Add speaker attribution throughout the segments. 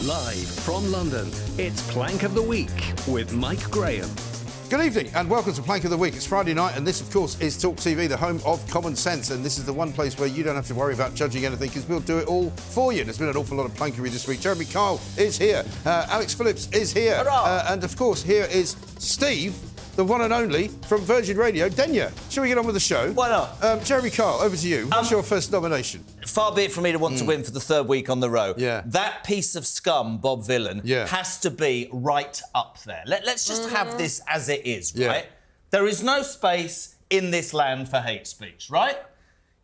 Speaker 1: Live from London, it's Plank of the Week with Mike Graham.
Speaker 2: Good evening and welcome to Plank of the Week. It's Friday night and this, of course, is Talk TV, the home of common sense. And this is the one place where you don't have to worry about judging anything because we'll do it all for you. There's been an awful lot of plankery this week. Jeremy Kyle is here. Alex Phillips is here. And, of course, here is Steve, the one and only, from Virgin Radio, Denyer. Shall we get on with the show?
Speaker 3: Why not?
Speaker 2: Jeremy Kyle, over to you. What's your first nomination?
Speaker 3: Far be it from me to want to win for the third week on the row.
Speaker 2: Yeah.
Speaker 3: That piece of scum, Bob Vylan, has to be right up there. Let's just have this as it is, right? There is no space in this land for hate speech, right?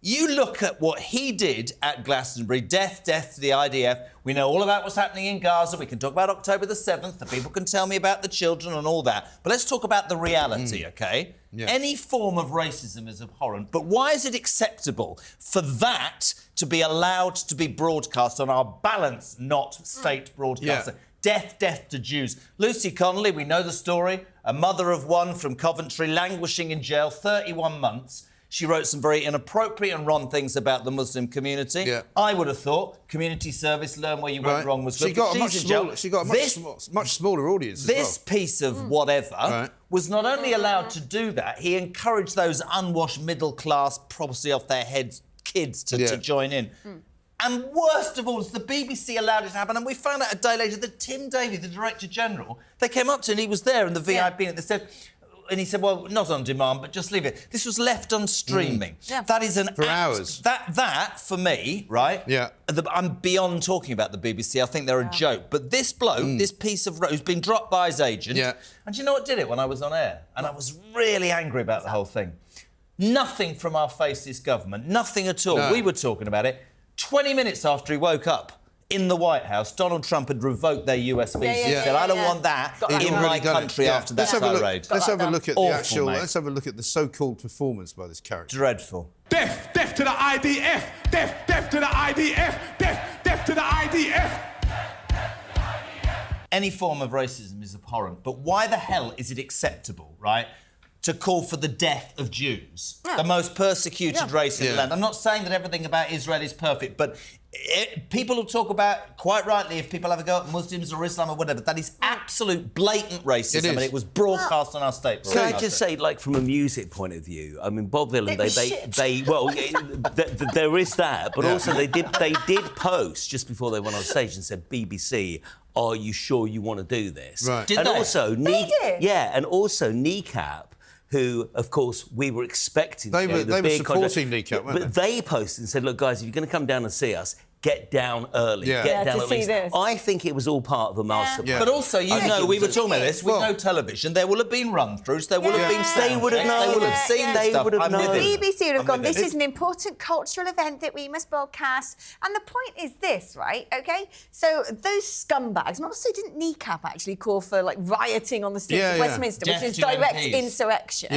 Speaker 3: You look at what he did at Glastonbury, death to the IDF. We know all about what's happening in Gaza. We can talk about October the 7th. The people can tell me about the children and all that. But let's talk about the reality, OK? Yeah. Any form of racism is abhorrent. But why is it acceptable for that to be allowed to be broadcast on our balanced, not state broadcaster? Death to Jews. Lucy Connolly, we know the story. A mother of one from Coventry, languishing in jail 31 months. She wrote some very inappropriate and wrong things about the Muslim community. Yeah. I would have thought community service, learn where you went wrong was good.
Speaker 2: She got a much smaller audience as well.
Speaker 3: This piece of whatever was not only allowed to do that, he encouraged those unwashed middle-class, probably off their heads, kids to join in. And worst of all, is the BBC allowed it to happen. And we found out a day later that Tim Davie, the Director General, they came up to him and he was there in the VIP and they said... And he said, well, not on demand, but just leave it. This was left on streaming. That is an
Speaker 2: for hours.
Speaker 3: That, for me, right? Yeah. I'm beyond talking about the BBC. I think they're a joke. But this bloke, this piece of... who's been dropped by his agent... Yeah. And do you know what did it when I was on air? And I was really angry about the whole thing. Nothing from our fascist government. Nothing at all. No. We were talking about it. 20 minutes after he woke up, in the White House, Donald Trump had revoked their US visa. He said, I don't want that in my country after that tirade.
Speaker 2: Let's have a look at the actual... Let's have a look at the so-called performance by this character.
Speaker 3: Dreadful.
Speaker 4: Death to the IDF! Death to the IDF! Death to the IDF!
Speaker 3: Any form of racism is abhorrent, but why the hell is it acceptable, right, to call for the death of Jews, the most persecuted race in the land? I'm not saying that everything about Israel is perfect, but... people will talk about, quite rightly, if people have a go at Muslims or Islam or whatever, that is absolute blatant racism, and it was broadcast on our state.
Speaker 5: Can I just say, like, from a music point of view, I mean, Bob Vylan, there is that, but also they did post just before they went on stage and said, BBC, are you sure you want to do this?
Speaker 2: Right.
Speaker 3: Did they?
Speaker 5: Also,
Speaker 6: they did.
Speaker 5: Yeah, and also Kneecap, who, of course, we were expecting
Speaker 2: they were supporting Kneecap, weren't they?
Speaker 5: But they posted and said, look, guys, if you're going to come down and see us, get down early. Get down
Speaker 6: to see this.
Speaker 5: I think it was all part of a master plan.
Speaker 3: But also, we were talking about this, with no television, there will have been run-throughs, there will have been sound
Speaker 5: They would have known.
Speaker 3: They would have seen
Speaker 5: They would have known.
Speaker 6: The BBC would have gone, this is an important cultural event that we must broadcast. And the point is this, right, OK? So those scumbags, and also didn't Kneecap actually call for, like, rioting on the streets of Westminster, which is direct insurrection.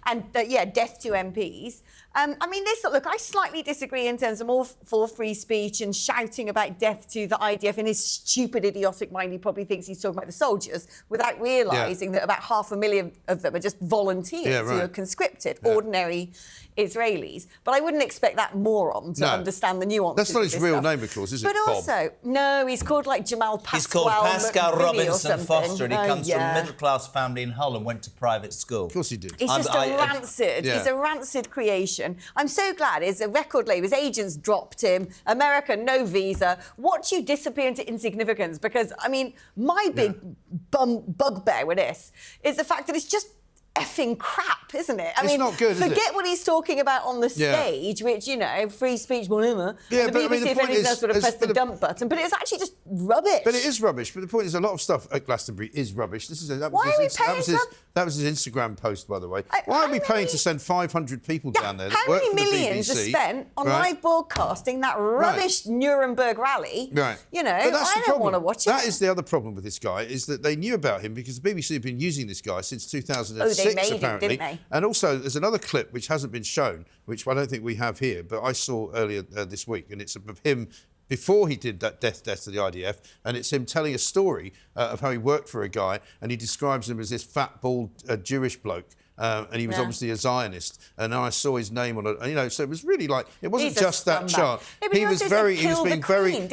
Speaker 6: And, death to MPs. I mean, look, I slightly disagree in terms of more for free speech and shouting about death to the IDF. In his stupid, idiotic mind, he probably thinks he's talking about the soldiers without realising that about 500,000 of them are just volunteers who are conscripted, ordinary Israelis. But I wouldn't expect that moron to understand the nuances.
Speaker 2: That's not his real name, of course, is it,
Speaker 6: But also, no, he's called, like, Jamal Pascal.
Speaker 3: He's called Pascal Robinson Foster, and he comes from a middle-class family in Hull and went to private school.
Speaker 2: Of course he did.
Speaker 6: He's just rancid. He's a rancid creation. I'm so glad his record label, his agents dropped him. America, no visa. Watch you disappear into insignificance because, I mean, my big bugbear with this is the fact that it's just effing crap, isn't it? I mean,
Speaker 2: not good,
Speaker 6: forget what he's talking about on the stage, which, you know, free speech, whatever.
Speaker 2: Yeah,
Speaker 6: the BBC,
Speaker 2: I mean,
Speaker 6: if anything else, would have pressed the dump button. But it's actually just rubbish.
Speaker 2: But it is rubbish. But the point is, a lot of stuff at Glastonbury is rubbish. That was his Instagram post, by the way. Why are we paying to send 500 people down there?
Speaker 6: How many millions are spent on live broadcasting that rubbish Nuremberg rally?
Speaker 2: Right.
Speaker 6: You know, I don't want to watch it.
Speaker 2: That is the other problem with this guy, is that they knew about him because the BBC have been using this guy since 2006.
Speaker 6: They made
Speaker 2: apparently.
Speaker 6: It, didn't they?
Speaker 2: And also, there's another clip which hasn't been shown, which I don't think we have here, but I saw earlier this week, and it's of him before he did that death to the IDF, and it's him telling a story of how he worked for a guy, and he describes him as this fat, bald Jewish bloke, and he was obviously a Zionist. And I saw his name on it. You know, so it was really like it wasn't just that chart.
Speaker 6: He was being
Speaker 2: very.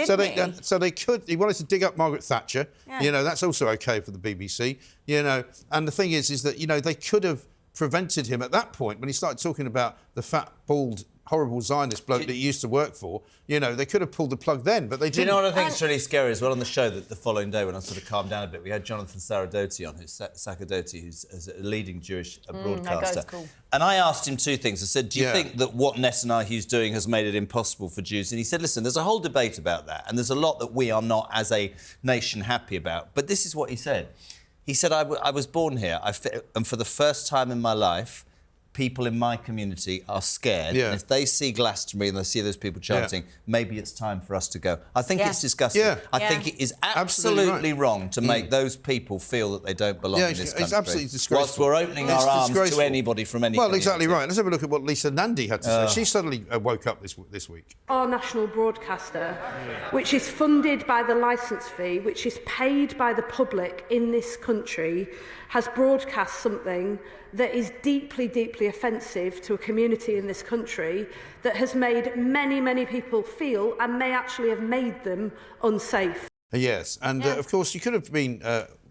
Speaker 2: So they could. He wanted to dig up Margaret Thatcher. Yeah. You know, that's also okay for the BBC. You know, and the thing is that you know they could have prevented him at that point when he started talking about the fat, bald, horrible Zionist bloke that he used to work for. You know, they could have pulled the plug then, but they didn't.
Speaker 3: Do you know what I think is really scary as well on the show that the following day when I sort of calmed down a bit, we had Jonathan Sakadoty on, who's a leading Jewish broadcaster.
Speaker 6: That guy's cool.
Speaker 3: And I asked him two things. I said, do you think that what Netanyahu's doing has made it impossible for Jews? And he said, listen, there's a whole debate about that, and there's a lot that we are not, as a nation, happy about. But this is what he said. He said, I was born here, and for the first time in my life, people in my community are scared.
Speaker 2: Yeah.
Speaker 3: And if they see Glastonbury and they see those people chanting, maybe it's time for us to go. I think it's disgusting.
Speaker 2: Yeah.
Speaker 3: I think it is absolutely wrong to make those people feel that they don't belong in this country.
Speaker 2: It's absolutely disgraceful.
Speaker 3: Whilst we're opening our arms to anybody from any
Speaker 2: Well,
Speaker 3: community.
Speaker 2: exactly right. Let's have a look at what Lisa Nandy had to say. She suddenly woke up this week.
Speaker 7: Our national broadcaster, which is funded by the licence fee, which is paid by the public in this country, has broadcast something that is deeply, deeply offensive to a community in this country that has made many, many people feel and may actually have made them unsafe.
Speaker 2: Yes, and of course you could have been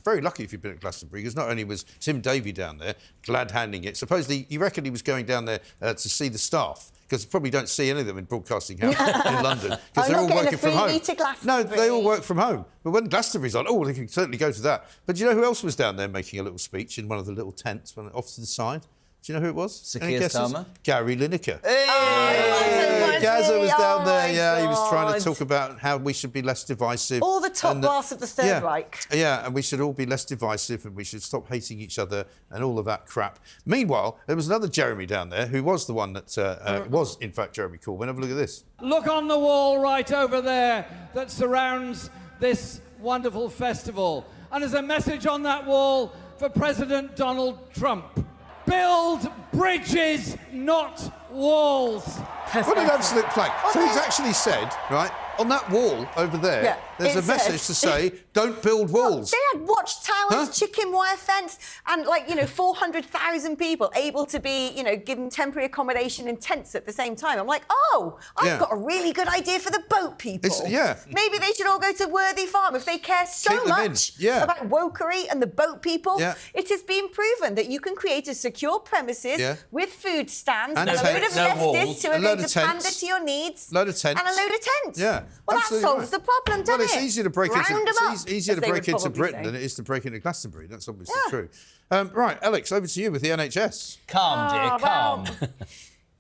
Speaker 2: very lucky if you'd been at Glastonbury, because not only was Tim Davie down there glad-handing it, supposedly you reckon he was going down there to see the staff, because you probably don't see any of them in Broadcasting House in London, because they're all working from home. No, they all work from home. But when Glastonbury's on, they can certainly go to that. But do you know who else was down there making a little speech in one of the little tents off to the side? Do you know who it was?
Speaker 3: Keir Starmer?
Speaker 2: Gary Lineker.
Speaker 6: Hey!
Speaker 2: Gazza was down there, he was trying to talk about how we should be less divisive.
Speaker 6: All the top brass of the Third Reich.
Speaker 2: Yeah, and we should all be less divisive and we should stop hating each other and all of that crap. Meanwhile, there was another Jeremy down there who was the one that was, in fact, Jeremy Corbyn. Have a look at this.
Speaker 8: Look on the wall right over there that surrounds this wonderful festival. And there's a message on that wall for President Donald Trump. Build bridges, not walls.
Speaker 2: What an absolute plank. So he's actually said, right, on that wall over there, there's a message to say, don't build walls.
Speaker 6: They had watchtowers, chicken wire fence, and 400,000 people able to be, given temporary accommodation in tents at the same time. I'm like, I've got a really good idea for the boat people. Maybe they should all go to Worthy Farm if they care so much about wokery and the boat people. It has been proven that you can create a secure premises with food stands and a load of leftists who are going to pander to your needs.
Speaker 2: Load of tents.
Speaker 6: And a load of tents.
Speaker 2: Yeah.
Speaker 6: Well, that solves the problem, doesn't it?
Speaker 2: Well, it's easier to break into Britain
Speaker 6: say.
Speaker 2: than it is to break into Glastonbury. That's obviously true. Right, Alex, over to you with the NHS.
Speaker 3: Calm, dear, calm.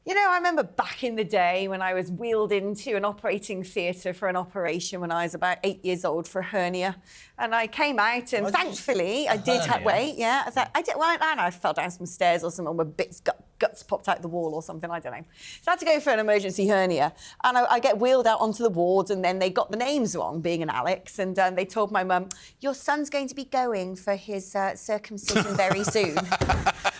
Speaker 6: I remember back in the day when I was wheeled into an operating theatre for an operation when I was about 8 years old for a hernia. And I came out and thankfully I did have weight. Yeah, I fell down some stairs or something with guts popped out the wall or something, I don't know. So I had to go for an emergency hernia. And I get wheeled out onto the ward and then they got the names wrong, being an Alex. And they told my mum, your son's going to be going for his circumcision very soon.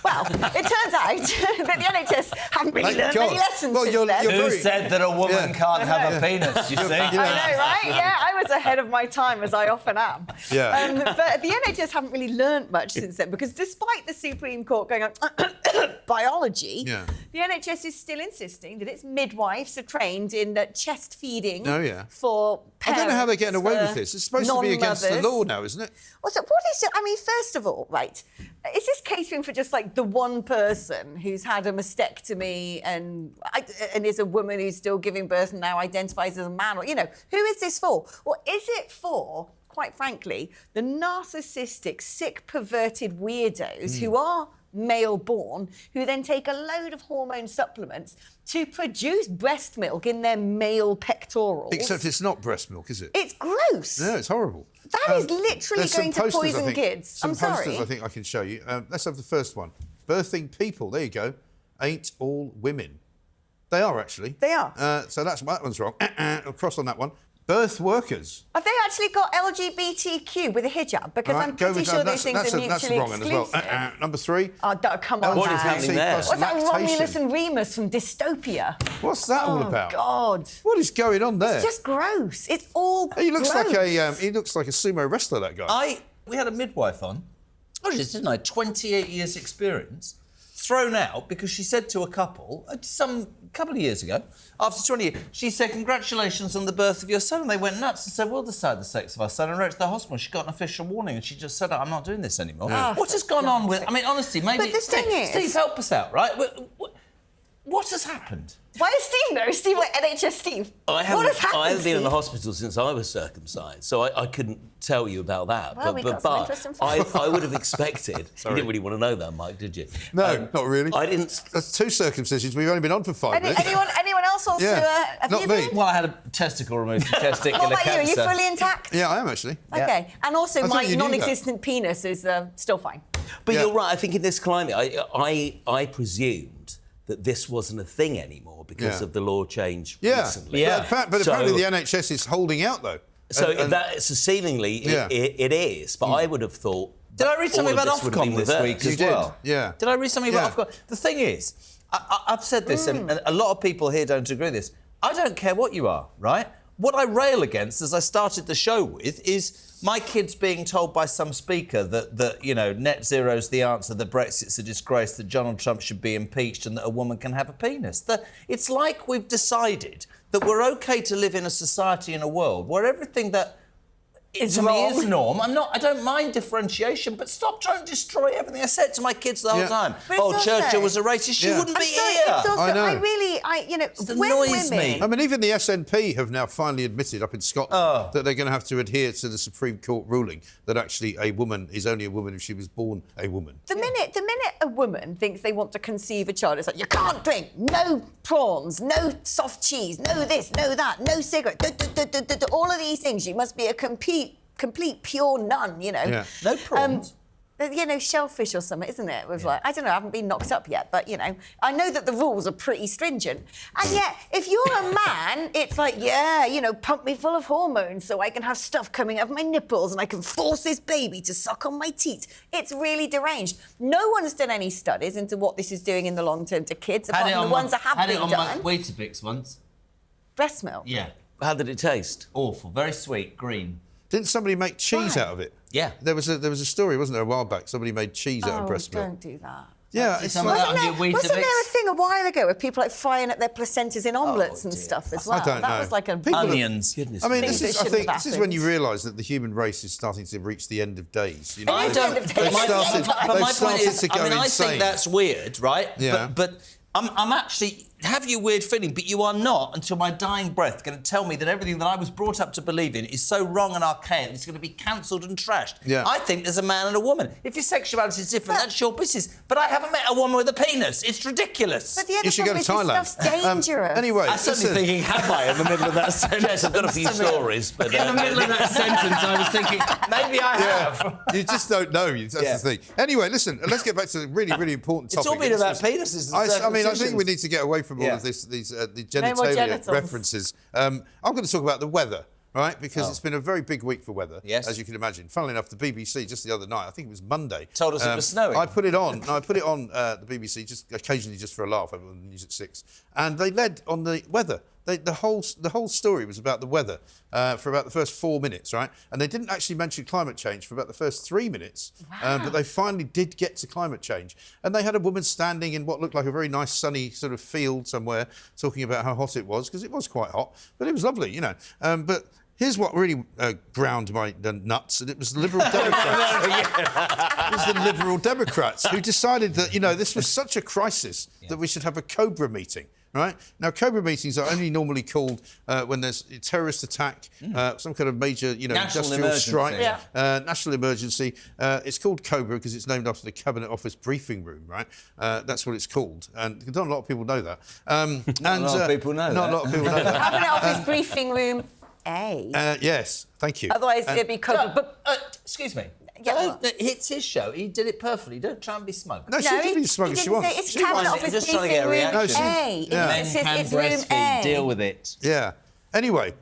Speaker 6: Well, it turns out that the NHS haven't really learned many lessons since then.
Speaker 3: Who said that a woman can't have a penis, you see?
Speaker 6: I know, right? Yeah, I was ahead of my time, as I often am.
Speaker 2: Yeah.
Speaker 6: But the NHS haven't really learnt much since then, because despite the Supreme Court going on biology, the NHS is still insisting that its midwives are trained in chest feeding for parents.
Speaker 2: I don't know how they're getting away with this. It's supposed to be against the law now, isn't it?
Speaker 6: What is it? I mean, first of all, right, is this catering for just the one person who's had a mastectomy and is a woman who's still giving birth and now identifies as a man? Or, who is this for? Or is it for, quite frankly, the narcissistic, sick, perverted weirdos who are male-born, who then take a load of hormone supplements to produce breast milk in their male pectorals?
Speaker 2: Except it's not breast milk, is it?
Speaker 6: It's gross.
Speaker 2: No, it's horrible.
Speaker 6: That is literally going to poison kids. I'm sorry.
Speaker 2: Posters I think I can show you. Let's have the first one. Birthing people, there you go, ain't all women. They are, actually.
Speaker 6: They are.
Speaker 2: So that one's wrong. Cross on that one. Birth workers.
Speaker 6: Have they actually got LGBTQ with a hijab? Because I'm pretty sure those things are mutually
Speaker 2: wrong
Speaker 6: exclusive.
Speaker 2: As well. Number 3.
Speaker 6: Oh, come on,
Speaker 5: What is happening there?
Speaker 6: What's that Romulus and Remus from Dystopia?
Speaker 2: What's that all about?
Speaker 6: Oh, God.
Speaker 2: What is going on there?
Speaker 6: It's just gross. It's all
Speaker 2: He looks
Speaker 6: gross.
Speaker 2: he looks like a sumo wrestler, that guy.
Speaker 3: We had a midwife on. Oh, didn't I? 28 years experience. thrown out because she said to a couple, couple of years ago, after 20 years, she said, congratulations on the birth of your son. And they went nuts and said, we'll decide the sex of our son. And wrote to the hospital. She got an official warning and she just said, I'm not doing this anymore. What has gone on with... I mean, honestly, maybe...
Speaker 6: But the thing is...
Speaker 3: Steve, help us out, right? What has happened?
Speaker 6: Why does Steve know? Steve, like NHS Steve. What has happened,
Speaker 5: I haven't been in the
Speaker 6: Steve?
Speaker 5: hospital since I was circumcised, so I couldn't tell you about that.
Speaker 6: Well, we got some interesting facts.
Speaker 5: I would have expected... You didn't really want to know that, Mike, did you?
Speaker 2: No, not really.
Speaker 5: I didn't...
Speaker 2: That's 2 circumcisions. We've only been on for 5 minutes.
Speaker 6: Anyone else wants to... have
Speaker 2: not
Speaker 6: you
Speaker 2: me.
Speaker 6: been?
Speaker 3: Well, I had a testicle removed from testicular
Speaker 6: What about you? Are you
Speaker 3: cancer.
Speaker 6: fully intact?
Speaker 2: Yeah, I am actually.
Speaker 6: OK. And also,
Speaker 2: I thought
Speaker 6: my
Speaker 2: you knew that.
Speaker 6: non-existent penis is still fine.
Speaker 5: But you're right, I think in this climate, I presumed that this wasn't a thing anymore because of the law change recently.
Speaker 2: But apparently the NHS is holding out, though.
Speaker 5: So seemingly it is, but I would have thought...
Speaker 3: Did I read something about Ofcom this week as well?
Speaker 2: Yeah.
Speaker 3: Did I read something about Ofcom? The thing is, I've said this, and a lot of people here don't agree with this. I don't care what you are, right? What I rail against, as I started the show with, is my kids being told by some speaker that you know, net zero's the answer, that Brexit's a disgrace, that Donald Trump should be impeached and that a woman can have a penis. It's like we've decided that we're OK to live in a society, in a world, where everything that to me is norm. I don't mind differentiation, but stop trying to destroy everything. I said to my kids the whole time, Churchill was a racist. She wouldn't be here.
Speaker 6: It's also,
Speaker 2: I know.
Speaker 6: It
Speaker 3: annoys me.
Speaker 2: I mean, even the SNP have now finally admitted up in Scotland that they're going to have to adhere to the Supreme Court ruling that actually a woman is only a woman if she was born a woman.
Speaker 6: The minute a woman thinks they want to conceive a child, it's like, you can't drink, no prawns, no soft cheese, no this, no that, no cigarette, all of these things. You must be a complete pure nun, you know.
Speaker 2: Yeah.
Speaker 3: No prawns.
Speaker 6: You know, shellfish or something, isn't it? With like, I don't know, I haven't been knocked up yet, but, you know, I know that the rules are pretty stringent. And yet, if you're a man, it's like, yeah, you know, pump me full of hormones so I can have stuff coming out of my nipples and I can force this baby to suck on my teats. It's really deranged. No one's done any studies into what this is doing in the long term to kids, apart from the ones that have been done.
Speaker 3: Had it on my Weetabix once.
Speaker 6: Breast milk?
Speaker 3: Yeah.
Speaker 5: How did it taste?
Speaker 3: Awful. Very sweet. Green.
Speaker 2: Didn't somebody make cheese out of it?
Speaker 3: Yeah.
Speaker 2: There was a story, wasn't there, a while back? Somebody made cheese out of breast milk.
Speaker 6: Don't do that.
Speaker 2: Yeah, it's
Speaker 6: Wasn't there a thing a while ago with people like frying up their placentas in omelettes and stuff as well?
Speaker 2: I don't know.
Speaker 6: That was like a...
Speaker 3: Onions.
Speaker 5: Goodness.
Speaker 2: I mean,
Speaker 6: Things
Speaker 2: this
Speaker 6: that
Speaker 2: is,
Speaker 6: shouldn't have
Speaker 2: this is when you
Speaker 6: happened.
Speaker 2: realise that the human race is starting to reach the end of days. You know,
Speaker 6: It is the end of days.
Speaker 2: they've started to go
Speaker 3: I
Speaker 2: insane.
Speaker 3: think that's weird, right?
Speaker 2: Yeah.
Speaker 3: But I'm actually have you a weird feeling, but you are not, until my dying breath, going to tell me that everything that I was brought up to believe in is so wrong and archaic, it's going to be cancelled and trashed.
Speaker 2: Yeah.
Speaker 3: I think there's a man and a woman. If your sexuality is different, that's your business. But I haven't met a woman with a penis. It's ridiculous.
Speaker 6: But the other
Speaker 2: You should go to
Speaker 6: problem is
Speaker 2: Thailand.
Speaker 6: this stuff's dangerous.
Speaker 2: Anyway,
Speaker 3: I'm suddenly thinking, have I, in the middle of that sentence?
Speaker 5: Yes, I've got a few stories, but...
Speaker 3: In the middle of that sentence, I was thinking, maybe I have.
Speaker 2: You just don't know. That's the thing. Anyway, listen, let's get back to the really, really important topic.
Speaker 3: It's all been about penises and
Speaker 2: I mean, I think
Speaker 3: circumcisions.
Speaker 2: we need to get away from all of the genitalia
Speaker 6: genitals.
Speaker 2: references. I'm going to talk about the weather, right? Because it's been a very big week for weather,
Speaker 3: Yes.
Speaker 2: as you can imagine. Funnily enough, the BBC just the other night, I think it was Monday,
Speaker 3: Told us it was snowing.
Speaker 2: I put it on. No, I put it on the BBC just occasionally, just for a laugh, over the news at 6, and they led on the weather. The whole story was about the weather for about the first 4 minutes, right? And they didn't actually mention climate change for about the first 3 minutes.
Speaker 6: Wow.
Speaker 2: But they finally did get to climate change. And they had a woman standing in what looked like a very nice sunny sort of field somewhere, talking about how hot it was, because it was quite hot, but it was lovely, you know. But here's what really ground my nuts, and it was the Liberal Democrats. It was the Liberal Democrats who decided that, you know, this was such a crisis that we should have a COBRA meeting. Right? Now, COBRA meetings are only normally called when there's a terrorist attack, some kind of major, you know,
Speaker 3: National
Speaker 2: industrial
Speaker 3: emergency.
Speaker 2: strike,
Speaker 6: Yeah.
Speaker 2: national emergency. It's called COBRA because it's named after the Cabinet Office briefing room, right? That's what it's called. And not a lot of people know that.
Speaker 3: Not a lot of people know
Speaker 2: Not
Speaker 3: that.
Speaker 2: a lot of people know that.
Speaker 6: Cabinet Office briefing room A.
Speaker 2: Yes, thank you.
Speaker 6: Otherwise, it'd be covered.
Speaker 3: But, excuse me.
Speaker 6: Yeah.
Speaker 3: It's his show. He did it perfectly. Don't try and be smug.
Speaker 2: No, she can be as smug as she wants.
Speaker 6: It's
Speaker 2: She
Speaker 6: Cabinet
Speaker 2: wants-
Speaker 6: Office
Speaker 3: just trying to get a
Speaker 6: briefing room
Speaker 3: reaction.
Speaker 6: A.
Speaker 2: Yeah.
Speaker 6: It's
Speaker 3: Men
Speaker 6: it's
Speaker 3: can
Speaker 6: room
Speaker 3: breastfeed.
Speaker 6: A.
Speaker 3: Deal with it.
Speaker 2: Yeah. Anyway,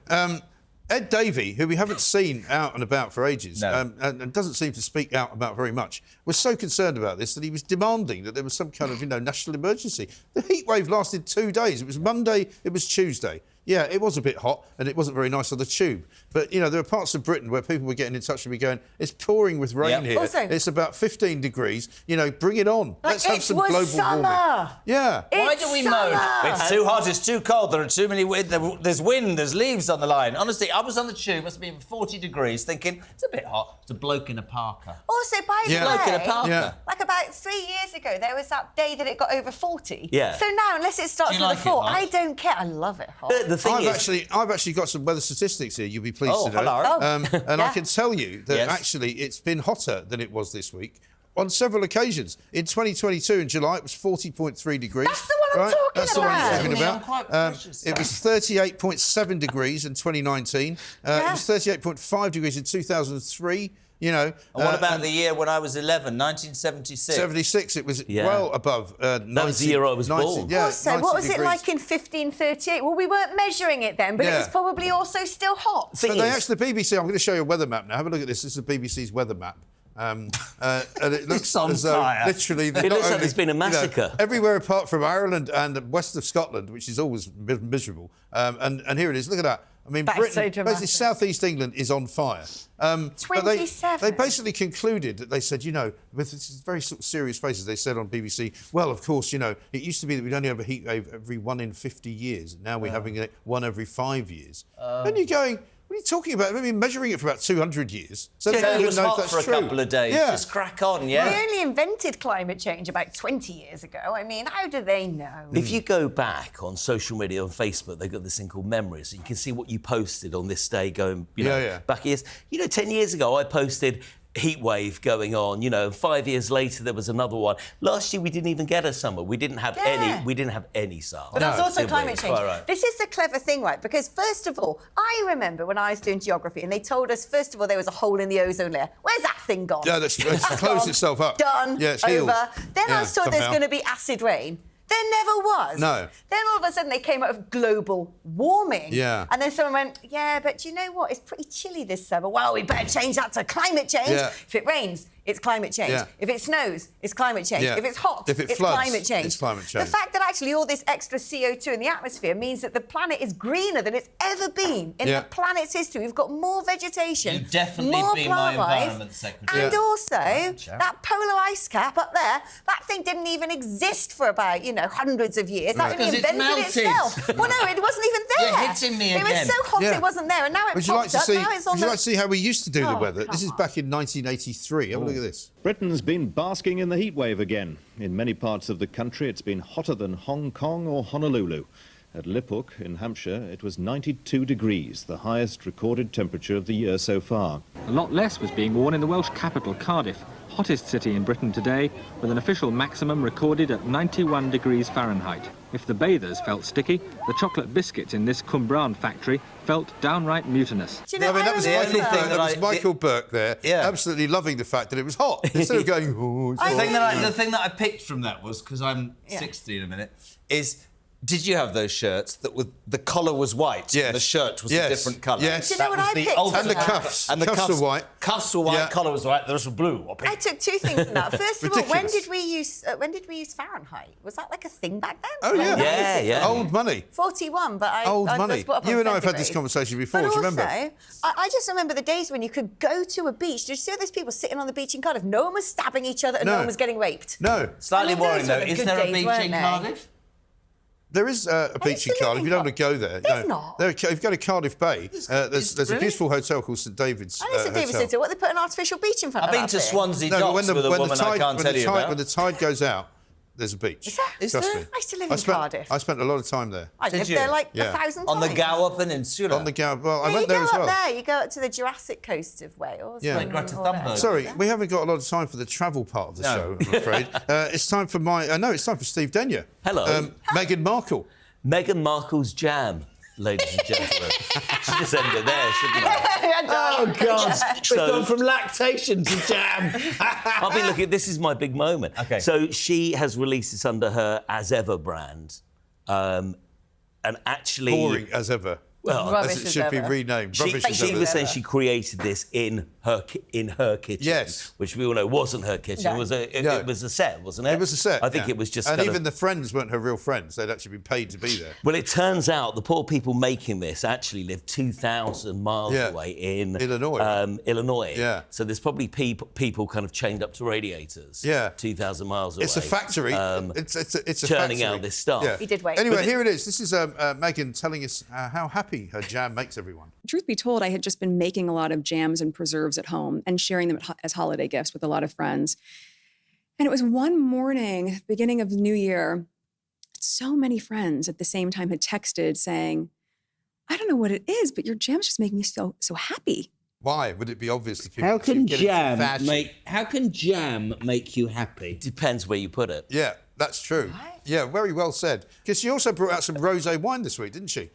Speaker 2: Ed Davey, who we haven't seen out and about for ages,
Speaker 3: No.
Speaker 2: and doesn't seem to speak out about very much, was so concerned about this that he was demanding that there was some kind of, you know, national emergency. The heatwave lasted 2 days. It was Monday, it was Tuesday. yeah, it was a bit hot and it wasn't very nice on the tube. But, you know, there are parts of Britain where people were getting in touch with me going, it's pouring with rain here.
Speaker 6: Also,
Speaker 2: it's about 15 degrees. You know, bring it on. Let's have some global warming. Yeah.
Speaker 3: Why do we moan? It's too hot, it's too cold, there are too many wind, there's wind, there's leaves on the line. Honestly, I was on the tube, must have been 40 degrees, thinking, it's a bit hot. It's a bloke in a parka.
Speaker 6: Also, by the
Speaker 3: Bloke in a
Speaker 6: way,
Speaker 3: parka.
Speaker 6: like about 3 years ago, there was that day that it got over 40.
Speaker 5: Yeah.
Speaker 6: So now, unless it starts
Speaker 3: Do
Speaker 6: with
Speaker 3: you
Speaker 6: a
Speaker 3: like it
Speaker 6: 4,
Speaker 3: hot?
Speaker 6: I don't care. I love it hot.
Speaker 5: The thing
Speaker 2: I've actually got some weather statistics here. You'll be pleased to know.
Speaker 3: hello.
Speaker 2: And I can tell you that
Speaker 3: Yes.
Speaker 2: actually it's been hotter than it was this week on several occasions. In 2022, in July, it was 40.3 degrees.
Speaker 6: That's the one I'm talking
Speaker 2: That's the one you're
Speaker 6: about.
Speaker 2: talking
Speaker 3: Yeah,
Speaker 2: about.
Speaker 3: I'm quite precious.
Speaker 2: It was 38.7 degrees in 2019. It was 38.5 degrees in 2003. You know.
Speaker 3: And what about the year when I was 11, 1976?
Speaker 2: 76, it was well above 90.
Speaker 5: That was the year I was born.
Speaker 2: Yeah,
Speaker 6: Also,
Speaker 2: 90
Speaker 6: what was
Speaker 2: degrees.
Speaker 6: it like in 1538? Well, we weren't measuring it then, but it was probably also still hot.
Speaker 2: But they actually, the BBC, I'm going to show you a weather map now. Have a look at this. This is the BBC's weather map. And it looks
Speaker 3: on
Speaker 2: as though
Speaker 3: fire.
Speaker 2: literally...
Speaker 5: It looks like there's been a massacre.
Speaker 2: Everywhere apart from Ireland and west of Scotland, which is always miserable. And here it is. Look at that. I mean,
Speaker 6: That's
Speaker 2: Britain,
Speaker 6: so dramatic.
Speaker 2: basically South East England is on fire. But
Speaker 6: 27.
Speaker 2: they basically concluded that they said, you know, with this very sort of serious faces, they said on BBC, well, of course, you know, it used to be that we'd only have a heat wave every 1 in 50 years. Now we're having it 1 every 5 years. And you're going... What are you talking about? We've been measuring it for about 200 years. So
Speaker 3: Yeah,
Speaker 2: they don't
Speaker 3: it was
Speaker 2: know if
Speaker 3: hot
Speaker 2: that's
Speaker 3: for a
Speaker 2: true.
Speaker 3: couple of days.
Speaker 2: Yeah.
Speaker 3: Just crack on, yeah?
Speaker 6: They only invented climate change about 20 years ago. I mean, how do they know?
Speaker 5: If you go back on social media, on Facebook, they've got this thing called Memories. And you can see what you posted on this day going, you know, back years. You know, 10 years ago, I posted heatwave going on, you know, 5 years later there was another one. Last year we didn't even get a summer. We didn't have any summer.
Speaker 6: But that's also
Speaker 5: did we?
Speaker 6: climate change.
Speaker 5: Right.
Speaker 6: This is the clever thing, right? Because first of all, I remember when I was doing geography and they told us, first of all, there was a hole in the ozone layer. Where's that thing gone?
Speaker 2: Yeah, it's closed
Speaker 6: gone.
Speaker 2: itself up.
Speaker 6: Done.
Speaker 2: Yeah, it's
Speaker 6: over.
Speaker 2: healed.
Speaker 6: Then I
Speaker 2: Yeah,
Speaker 6: saw there's
Speaker 2: somehow.
Speaker 6: going to be acid rain. There never was.
Speaker 2: No.
Speaker 6: Then all of a sudden they came out of global warming.
Speaker 2: Yeah.
Speaker 6: And then someone went, yeah, but you know what? It's pretty chilly this summer. Well, we better change that to climate change.
Speaker 2: Yeah.
Speaker 6: If it rains, it's climate change.
Speaker 2: Yeah.
Speaker 6: If it snows, it's climate change.
Speaker 2: Yeah.
Speaker 6: If it's hot,
Speaker 2: If it
Speaker 6: it's
Speaker 2: floods,
Speaker 6: climate change.
Speaker 2: it's climate change.
Speaker 6: The fact that actually all this extra CO2 in the atmosphere means that the planet is greener than it's ever been in the planet's history. We've got more vegetation,
Speaker 3: You'd definitely
Speaker 6: more
Speaker 3: be my
Speaker 6: plant life,
Speaker 3: environment secretary.
Speaker 6: and also
Speaker 3: Sure.
Speaker 6: that polar ice cap up there, that thing didn't even exist for about, you know, hundreds of years. That
Speaker 3: Because
Speaker 6: only
Speaker 3: it's
Speaker 6: invented
Speaker 3: melted.
Speaker 6: itself. Well, no, it wasn't even there.
Speaker 3: You're hitting me
Speaker 6: It was
Speaker 3: again.
Speaker 6: so hot
Speaker 2: Yeah.
Speaker 6: it wasn't there, and now it
Speaker 2: Would you like
Speaker 6: popped
Speaker 2: to
Speaker 6: up.
Speaker 2: see?
Speaker 6: Now it's on
Speaker 2: Would you
Speaker 6: the...
Speaker 2: like to see how we used to do the
Speaker 6: Oh,
Speaker 2: weather? This
Speaker 6: come
Speaker 2: is back in 1983. Have a look at this.
Speaker 9: Britain's been basking in the heatwave again. In many parts of the country, it's been hotter than Hong Kong or Honolulu. At Liphook in Hampshire, it was 92 degrees, the highest recorded temperature of the year so far.
Speaker 10: A lot less was being worn in the Welsh capital, Cardiff, hottest city in Britain today, with an official maximum recorded at 91 degrees Fahrenheit. If the bathers felt sticky, the chocolate biscuits in this Cwmbran factory felt downright mutinous.
Speaker 6: Do you know,
Speaker 2: I mean, that was Michael
Speaker 3: remember-
Speaker 2: Burke. That was Michael Burke there, absolutely loving the fact that it was hot. Instead of going, oh, it's hot.
Speaker 3: The thing that I picked from that was, because I'm 60 in a minute, is... Did you have those shirts that the collar was white and the shirt was a different colour?
Speaker 2: Yes.
Speaker 6: Do you know what I picked?
Speaker 2: And the cuffs.
Speaker 3: And the
Speaker 2: cuffs were white.
Speaker 3: Cuffs were white, collar was white, the rest were blue or pink.
Speaker 6: I took two things from that. First of all, when
Speaker 2: Ridiculous.
Speaker 6: did we use Fahrenheit? Was that like a thing back then?
Speaker 2: Oh, yeah.
Speaker 5: Yeah.
Speaker 2: Old money.
Speaker 6: 41, but I
Speaker 2: Old
Speaker 6: I
Speaker 2: money.
Speaker 6: was brought up on
Speaker 2: You and I have had this
Speaker 6: centigrade.
Speaker 2: conversation before.
Speaker 6: But
Speaker 2: Do you
Speaker 6: also,
Speaker 2: remember?
Speaker 6: I just remember the days when you could go to a beach. Did you see all those people sitting on the beach in Cardiff? No one was stabbing each other and no one was getting raped.
Speaker 2: No.
Speaker 3: Slightly
Speaker 6: I mean, those
Speaker 3: worrying, though.
Speaker 6: were the
Speaker 3: Is
Speaker 6: good
Speaker 3: there a
Speaker 6: days,
Speaker 3: beach
Speaker 6: weren't
Speaker 3: in
Speaker 6: they?
Speaker 3: Cardiff?
Speaker 2: There is a beach in Cardiff. You don't want to go there.
Speaker 6: There's not.
Speaker 2: You've got to Cardiff Bay. There's a
Speaker 3: really?
Speaker 2: beautiful hotel called St David's
Speaker 6: I know St David's Hotel. What, they put an artificial beach in front
Speaker 3: I've
Speaker 6: of
Speaker 3: been
Speaker 6: that
Speaker 3: to
Speaker 6: bit?
Speaker 3: Swansea
Speaker 2: No, but
Speaker 3: Docks with a woman I can't tell you about.
Speaker 2: when the tide goes out, there's a beach.
Speaker 6: Is there?
Speaker 2: Trust me.
Speaker 6: I used to live in Cardiff.
Speaker 2: I spent a lot of time there.
Speaker 6: I
Speaker 3: Did
Speaker 6: lived
Speaker 3: you?
Speaker 6: there like
Speaker 2: Yeah.
Speaker 6: 1,000 times.
Speaker 3: On the Gower Peninsula.
Speaker 2: On the Gower. Well, I
Speaker 6: Yeah,
Speaker 2: went
Speaker 6: you
Speaker 2: there
Speaker 6: go
Speaker 2: as well.
Speaker 6: up there, you go up to the Jurassic coast of Wales.
Speaker 2: Yeah.
Speaker 6: and
Speaker 3: Greta
Speaker 6: all that.
Speaker 3: Thunberg.
Speaker 2: Sorry, we haven't got a lot of time for the travel part of the show, I'm afraid. It's time for it's time for Steve Denyer.
Speaker 5: Hello.
Speaker 2: Meghan Markle.
Speaker 5: Meghan Markle's jam, ladies and gentlemen. Should just end it there, shouldn't I?
Speaker 3: Oh, God.
Speaker 5: So-
Speaker 3: We've gone from lactation to jam.
Speaker 5: I'll be looking. This is my big moment.
Speaker 3: Okay.
Speaker 5: So she has released this under her As Ever brand, and actually
Speaker 2: Boring as ever.
Speaker 5: Well,
Speaker 2: as it should be renamed.
Speaker 5: She was saying she created this in her kitchen.
Speaker 2: Yes.
Speaker 5: Which we all know wasn't her kitchen.
Speaker 6: No.
Speaker 5: It was a set, wasn't it?
Speaker 2: It was a set.
Speaker 5: I think it was just.
Speaker 2: And even the friends weren't her real friends. They'd actually been paid to be there.
Speaker 5: Well, it turns out the poor people making this actually live 2,000 miles away in
Speaker 2: Illinois.
Speaker 5: Illinois.
Speaker 2: Yeah.
Speaker 5: So there's probably people kind of chained up to radiators.
Speaker 2: Yeah.
Speaker 5: 2,000 miles away.
Speaker 2: It's a factory. It's a
Speaker 5: churning
Speaker 2: factory.
Speaker 5: out this stuff.
Speaker 2: Yeah.
Speaker 6: He did wait.
Speaker 2: Anyway, here it is. This is Meghan telling us how happy her jam makes everyone.
Speaker 11: Truth be told, I had just been making a lot of jams and preserves at home and sharing them as holiday gifts with a lot of friends. And it was one morning, beginning of the new year, so many friends at the same time had texted saying, I don't know what it is, but your jams just make me so happy.
Speaker 2: Why would it be obvious to people?
Speaker 12: How can jam make you happy?
Speaker 5: Depends where you put it.
Speaker 2: Yeah, that's true. Right. Yeah, very well said. Because she also brought out some rosé wine this week, didn't she?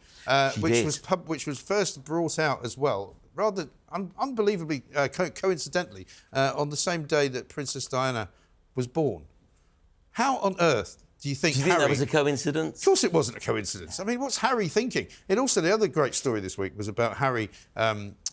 Speaker 2: Which was first brought out as well, rather unbelievably, coincidentally, on the same day that Princess Diana was born. How on earth do you think
Speaker 5: that was a coincidence?
Speaker 2: Of course it wasn't a coincidence. I mean, what's Harry thinking? And also the other great story this week was about Harry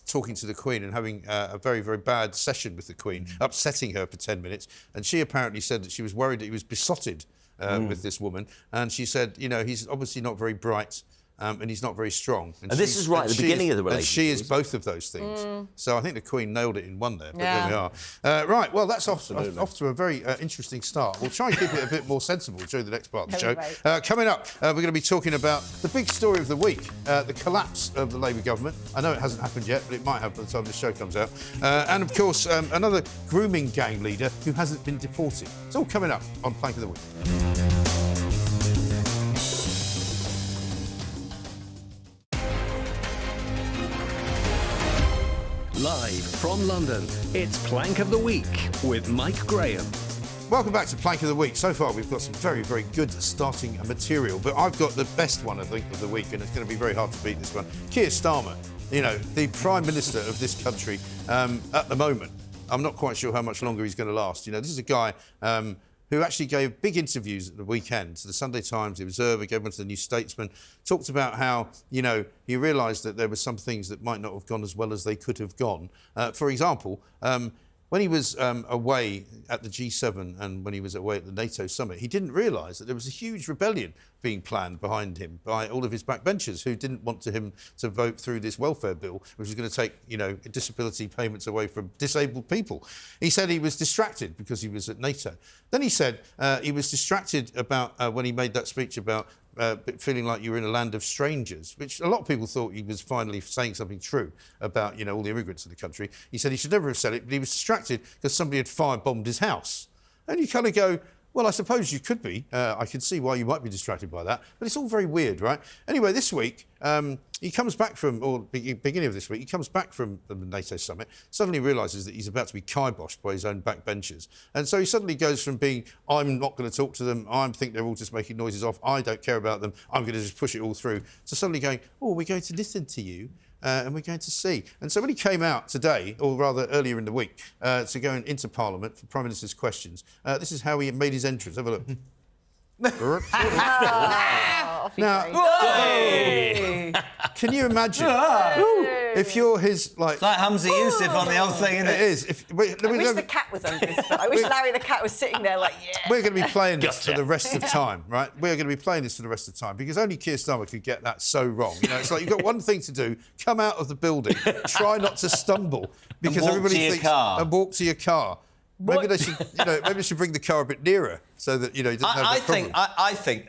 Speaker 2: talking to the Queen and having a very, very bad session with the Queen, upsetting her for 10 minutes. And she apparently said that she was worried that he was besotted with this woman. And she said, he's obviously not very bright. And he's not very strong.
Speaker 5: And this is right at the beginning of the relationship.
Speaker 2: And she is both of those things. So I think the Queen nailed it in one there, but there we are. Right, well, that's off to a very interesting start. We'll try and keep it a bit more sensible during the next part of the show. Coming up, we're going to be talking about the big story of the week, the collapse of the Labour government. I know it hasn't happened yet, but it might have by the time this show comes out. And, of course, another grooming gang leader who hasn't been deported. It's all coming up on Plank of the Week.
Speaker 1: Live from London, it's Plank of the Week with Mike Graham.
Speaker 2: Welcome back to Plank of the Week. So far, we've got some very, very good starting material, but I've got the best one, I think, of the week, and it's going to be very hard to beat this one. Keir Starmer, the Prime Minister of this country at the moment. I'm not quite sure how much longer he's going to last. This is a guy who actually gave big interviews at the weekend to the Sunday Times, The Observer, gave one to the New Statesman, talked about how, he realised that there were some things that might not have gone as well as they could have gone. For example, when he was away at the G7 and when he was away at the NATO summit, he didn't realise that there was a huge rebellion being planned behind him by all of his backbenchers who didn't want him to vote through this welfare bill, which was going to take, disability payments away from disabled people. He said he was distracted because he was at NATO. Then he said he was distracted about when he made that speech about feeling like you were in a land of strangers, which a lot of people thought he was finally saying something true about, all the immigrants in the country. He said he should never have said it, but he was distracted because somebody had firebombed his house. And you kind of go, well, I suppose you could be. I can see why you might be distracted by that. But it's all very weird, right? Anyway, this week, he comes back from, or beginning of this week, he comes back from the NATO summit, suddenly realises that he's about to be kiboshed by his own backbenchers. And so he suddenly goes from being, I'm not going to talk to them, I think they're all just making noises off, I don't care about them, I'm going to just push it all through, to suddenly going, oh, we're going to listen to you. And we're going to see. And so when he came out today, or rather earlier in the week, to go into Parliament for Prime Minister's questions, this is how he made his entrance. Have a look. Now, can you imagine if you're his
Speaker 3: It's like Hamza Yusuf on the old thing, isn't it?
Speaker 2: It is.
Speaker 6: I wish the cat was under his foot. I wish Larry the cat was sitting there like, yeah.
Speaker 2: We're going to be playing this for the rest of time, right? We're going to be playing this for the rest of time because only Keir Starmer could get that so wrong. It's like you've got one thing to do: come out of the building, try not to stumble because everybody thinks and walk to your car. Maybe they should, maybe they should bring the car a bit nearer so that he doesn't have that problem.
Speaker 3: I think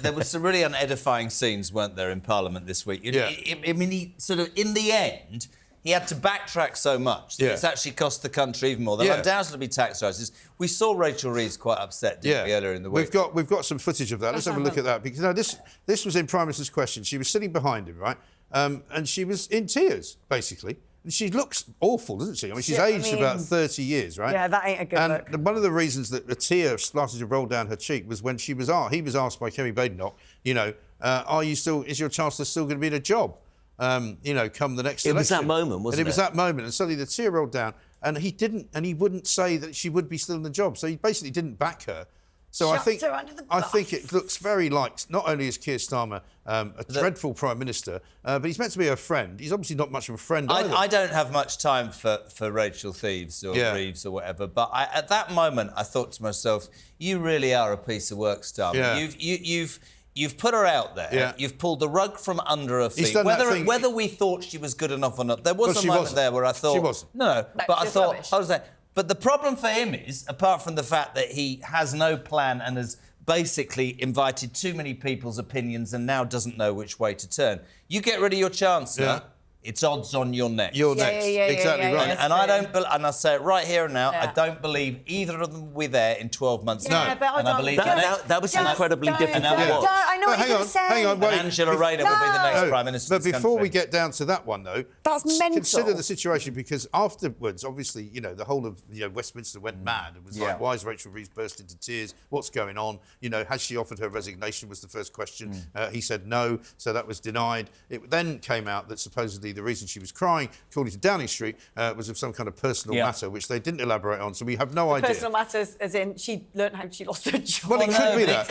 Speaker 3: there were some really unedifying scenes, weren't there, in Parliament this week? I mean, he sort of, in the end, he had to backtrack so much that it's actually cost the country even more. There'll undoubtedly be tax rises. We saw Rachel Reeves quite upset, didn't we, earlier in the week?
Speaker 2: We've got some footage of that. Let's have a look at that because this was in Prime Minister's question. She was sitting behind him, right, and she was in tears basically. She looks awful, doesn't she? I mean, she's aged about 30 years, right?
Speaker 6: Yeah, that ain't a good look.
Speaker 2: And one of the reasons that a tear started to roll down her cheek was when he was asked by Kemi Badenoch, is your Chancellor still going to be in a job, come the next election? It was that
Speaker 5: moment, wasn't it?
Speaker 2: And it was that moment, and suddenly the tear rolled down, and he wouldn't say that she would be still in the job, so he basically didn't back her So I think
Speaker 6: it
Speaker 2: looks very like, not only is Keir Starmer a dreadful Prime Minister, but he's meant to be her friend. He's obviously not much of a friend either.
Speaker 3: I don't have much time for Rachel Reeves or Reeves or whatever, but at that moment I thought to myself, you really are a piece of work, Starmer.
Speaker 2: Yeah.
Speaker 3: You've put her out there.
Speaker 2: Yeah.
Speaker 3: You've pulled the rug from under her feet.
Speaker 2: Whether
Speaker 3: we thought she was good enough or not, there was a moment there where I thought...
Speaker 2: She wasn't.
Speaker 3: No, but I thought...
Speaker 6: Rubbish.
Speaker 3: I was like... But the problem for him is, apart from the fact that he has no plan and has basically invited too many people's opinions and now doesn't know which way to turn, you get rid of your chancellor, it's odds on you're next.
Speaker 2: You're next. Exactly right.
Speaker 3: And I don't, and I'll say it right here and now, I don't believe either of them will be there in 12 months.
Speaker 6: Yeah, but
Speaker 3: and I believe
Speaker 5: that was incredibly difficult.
Speaker 6: I know what you're going to say.
Speaker 2: Hang on, wait.
Speaker 3: Angela Rayner will be the next Prime Minister.
Speaker 2: But before we get down to that one, though,
Speaker 6: that's mental.
Speaker 2: Consider the situation, because afterwards, obviously, you know, the whole of Westminster went mad. It was like, why is Rachel Reeves burst into tears? What's going on? You know, has she offered her resignation? Was the first question. He said no, so that was denied. It then came out that supposedly the reason she was crying, according to Downing Street, was of some kind of personal matter, which they didn't elaborate on. So we have no idea.
Speaker 6: Personal matters, as in she learned how she lost her job.
Speaker 2: Well, it could be that.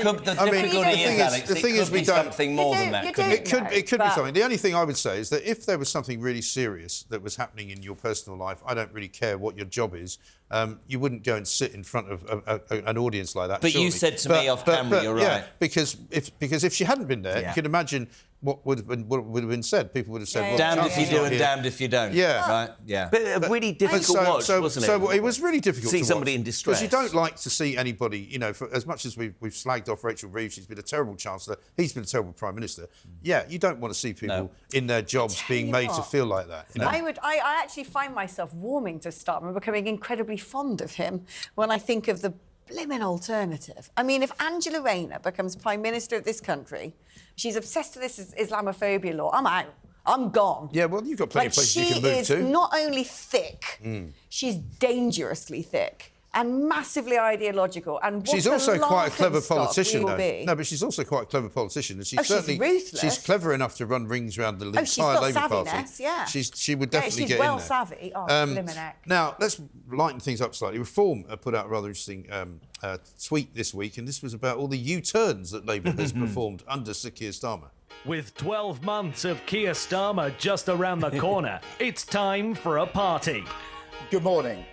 Speaker 3: The thing is, we don't something more than that.
Speaker 2: It could be something. The only thing I would say is that if there was something really serious that was happening in your personal life, I don't really care what your job is. You wouldn't go and sit in front of an audience like that.
Speaker 3: But
Speaker 2: surely.
Speaker 3: you said to me off camera, you're right.
Speaker 2: Yeah, because if she hadn't been there, you can imagine what would have been said. People would have said, well,
Speaker 3: damned if you do and damned if you don't.
Speaker 2: Yeah.
Speaker 3: Right? Yeah.
Speaker 5: But a really difficult watch, wasn't it?
Speaker 2: So it was really difficult
Speaker 5: to see
Speaker 2: to
Speaker 5: somebody
Speaker 2: watch,
Speaker 5: in distress.
Speaker 2: because you don't like to see anybody, you know, for as much as we've slagged off Rachel Reeves, she's been a terrible Chancellor, he's been a terrible Prime Minister. Yeah, you don't want to see people in their jobs being made to feel like that. You know?
Speaker 6: I actually find myself warming to Starmer, becoming incredibly fond of him when I think of the blimmin' alternative. I mean, if Angela Rayner becomes Prime Minister of this country, she's obsessed with this Islamophobia law, I'm out. I'm gone.
Speaker 2: Yeah, well, you've got plenty of places you can move to.
Speaker 6: She is not only thick, she's dangerously thick and massively ideological. And
Speaker 2: she's also quite a clever politician, though.
Speaker 6: Be.
Speaker 2: No, but she's also quite a clever politician, and
Speaker 6: she's ruthless.
Speaker 2: She's clever enough to run rings around the entire Labour Party.
Speaker 6: Yeah.
Speaker 2: She would definitely get in there.
Speaker 6: She's well savvy.
Speaker 2: Now let's lighten things up slightly. Reform put out a rather interesting tweet this week, and this was about all the U-turns that Labour has performed under Sir Keir Starmer.
Speaker 12: With 12 months of Keir Starmer just around the corner, it's time for a party.
Speaker 13: Good morning.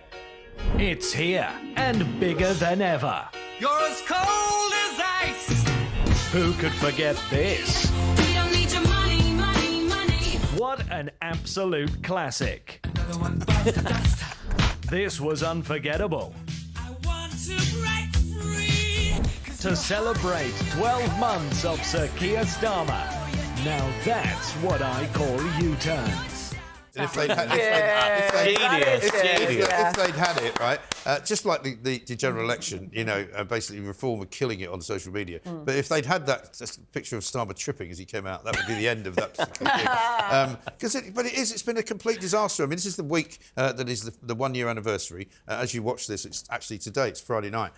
Speaker 12: It's here, and bigger than ever.
Speaker 14: You're as cold as ice.
Speaker 12: Who could forget this?
Speaker 14: We don't need your money, money, money.
Speaker 12: What an absolute classic.
Speaker 14: Another one bites the dust.
Speaker 12: This was unforgettable.
Speaker 14: I want to break free.
Speaker 12: To celebrate 12 months of Sir Keir Starmer. Now that's what I call U-turns.
Speaker 2: And if they'd had it, right, just like the general election, you know, basically Reform were killing it on social media. But if they'd had that picture of Starmer tripping as he came out, that would be the end of that particular thing. It's been a complete disaster. I mean, this is the week that is the 1 year anniversary. As you watch this, it's actually today, it's Friday night,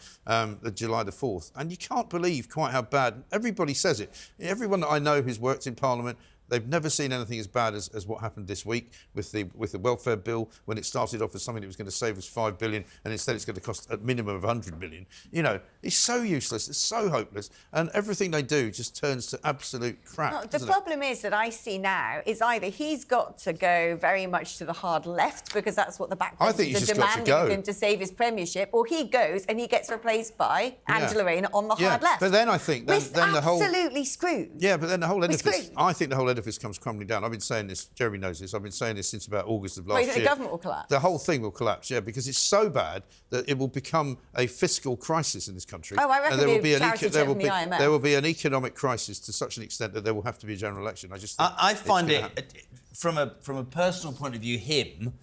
Speaker 2: July the 4th. And you can't believe quite how bad, everybody says it. Everyone that I know who's worked in Parliament, they've never seen anything as bad as what happened this week with the welfare bill, when it started off as something that was going to save us $5 billion, and instead it's going to cost a minimum of $100 million. You know, it's so useless, it's so hopeless, and everything they do just turns to absolute crap.
Speaker 6: No, the problem is that I see now is either he's got to go very much to the hard left, because that's what the backbenchers are demanding of him to save his premiership, or he goes and he gets replaced by Angela Rayner on the hard left.
Speaker 2: But then I think then the whole
Speaker 6: absolutely screwed.
Speaker 2: Yeah, but then the whole edifice. I think the whole edifice comes crumbling down. I've been saying this. Jeremy knows this. I've been saying this since about August of last year.
Speaker 6: The government will collapse.
Speaker 2: The whole thing will collapse. Yeah, because it's so bad that it will become a fiscal crisis in this country.
Speaker 6: Oh, I reckon there will be
Speaker 2: there will be an economic crisis to such an extent that there will have to be a general election. I just think
Speaker 3: I find it from a personal point of view, him,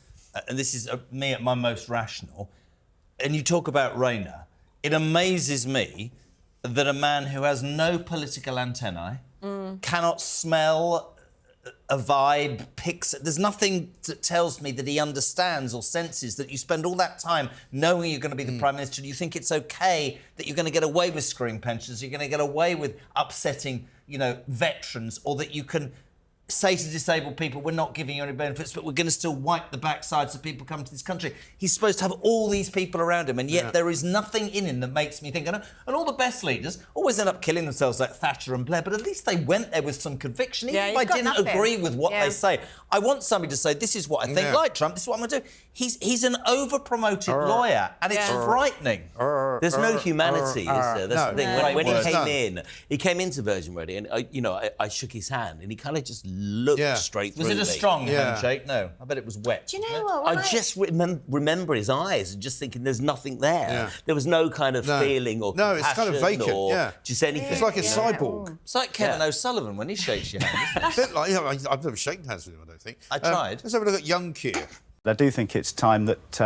Speaker 3: and this is me at my most rational. And you talk about Rayner. It amazes me that a man who has no political antennae, cannot smell a vibe, there's nothing that tells me that he understands or senses that you spend all that time knowing you're going to be the Prime Minister. Do you think it's OK that you're going to get away with screwing pensions, you're going to get away with upsetting, you know, veterans, or that you can say to disabled people, we're not giving you any benefits, but we're going to still wipe the backsides of people coming to this country. He's supposed to have all these people around him, and yet there is nothing in him that makes me think. And all the best leaders always end up killing themselves like Thatcher and Blair, but at least they went there with some conviction, even if I didn't agree with what they say. I want somebody to say, this is what I think, like Trump, this is what I'm going to do. He's an over-promoted lawyer, and it's frightening.
Speaker 5: There's no humanity, is there? That's the thing. When he came into Virgin Radio, and I shook his hand, and he kind of just looked straight through me.
Speaker 3: Was it a strong handshake? No, I bet it was wet.
Speaker 6: Do you know what?
Speaker 5: I just remember his eyes and just thinking there's nothing there. There was no kind of feeling or compassion
Speaker 2: it's kind of vacant,
Speaker 5: or just anything.
Speaker 2: It's like a cyborg.
Speaker 3: It's like Kevin O'Sullivan when he shakes your hand.
Speaker 2: A bit like, I've never shaken hands with him, I don't think.
Speaker 3: I tried.
Speaker 2: Let's have a look at young Keir.
Speaker 13: I do think it's time that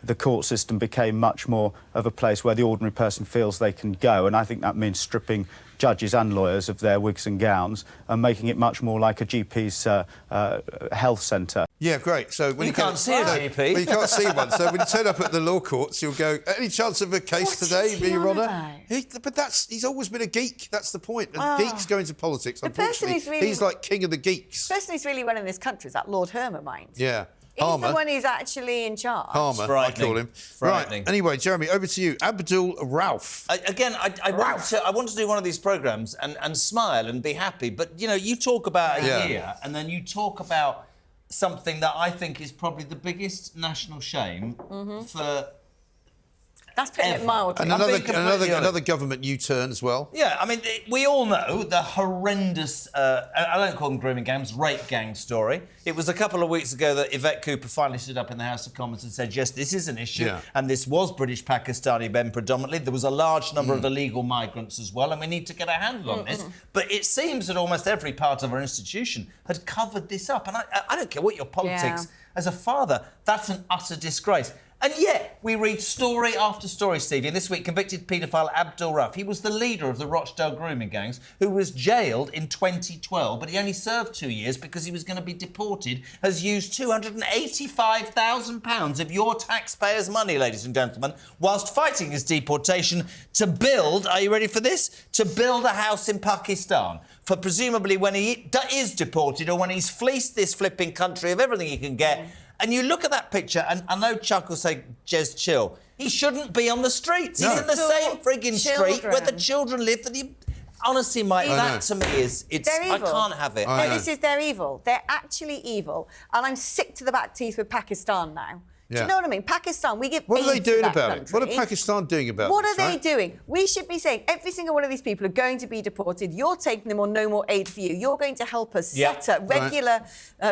Speaker 13: the court system became much more of a place where the ordinary person feels they can go, and I think that means stripping judges and lawyers of their wigs and gowns and making it much more like a GP's health centre.
Speaker 2: Yeah, great. So when
Speaker 3: you can't see a GP.
Speaker 2: Well, you can't see one. So when you turn up at the law courts, you'll go, any chance of a case today, Your Honour? But he's always been a geek. That's the point. And geeks go into politics. Unfortunately, he's like king of the geeks.
Speaker 6: The person who's really running this country is that Lord Hermer, mind.
Speaker 2: Yeah.
Speaker 6: He's the one who's actually in charge.
Speaker 2: Harmer, I call him. Right. Anyway, Jeremy, over to you. Abdul Rauf.
Speaker 3: I want to do one of these programmes and smile and be happy. But, you talk about a year and then you talk about something that I think is probably the biggest national shame for...
Speaker 6: That's putting it mildly.
Speaker 2: And another government U-turn as well.
Speaker 3: Yeah, I mean, we all know the horrendous, I don't call them grooming gangs, rape gang story. It was a couple of weeks ago that Yvette Cooper finally stood up in the House of Commons and said, yes, this is an issue. Yeah. And this was British Pakistani men predominantly. There was a large number of illegal migrants as well, and we need to get a handle on this. But it seems that almost every part of our institution had covered this up. And I don't care what your politics, as a father, that's an utter disgrace. And yet, we read story after story, Stevie, and this week convicted paedophile Abdul Rauf. He was the leader of the Rochdale grooming gangs, who was jailed in 2012, but he only served 2 years because he was going to be deported, has used £285,000 of your taxpayers' money, ladies and gentlemen, whilst fighting his deportation to build, are you ready for this? To build a house in Pakistan. For presumably when he is deported or when he's fleeced this flipping country of everything he can get. And you look at that picture, and I know Chuck will say, Jez, chill. He shouldn't be on the streets. No. He's in the same frigging street where the children live. That he, honestly, Mike, that to me is... I can't have it.
Speaker 6: No, they're evil. They're actually evil. And I'm sick to the back teeth with Pakistan now. Do you know what I mean? Pakistan, we give
Speaker 2: What are they doing about
Speaker 6: country.
Speaker 2: it? What are Pakistan doing about
Speaker 6: What
Speaker 2: this,
Speaker 6: are they doing? We should be saying every single one of these people are going to be deported. You're taking them on no more aid for you. You're going to help us set up regular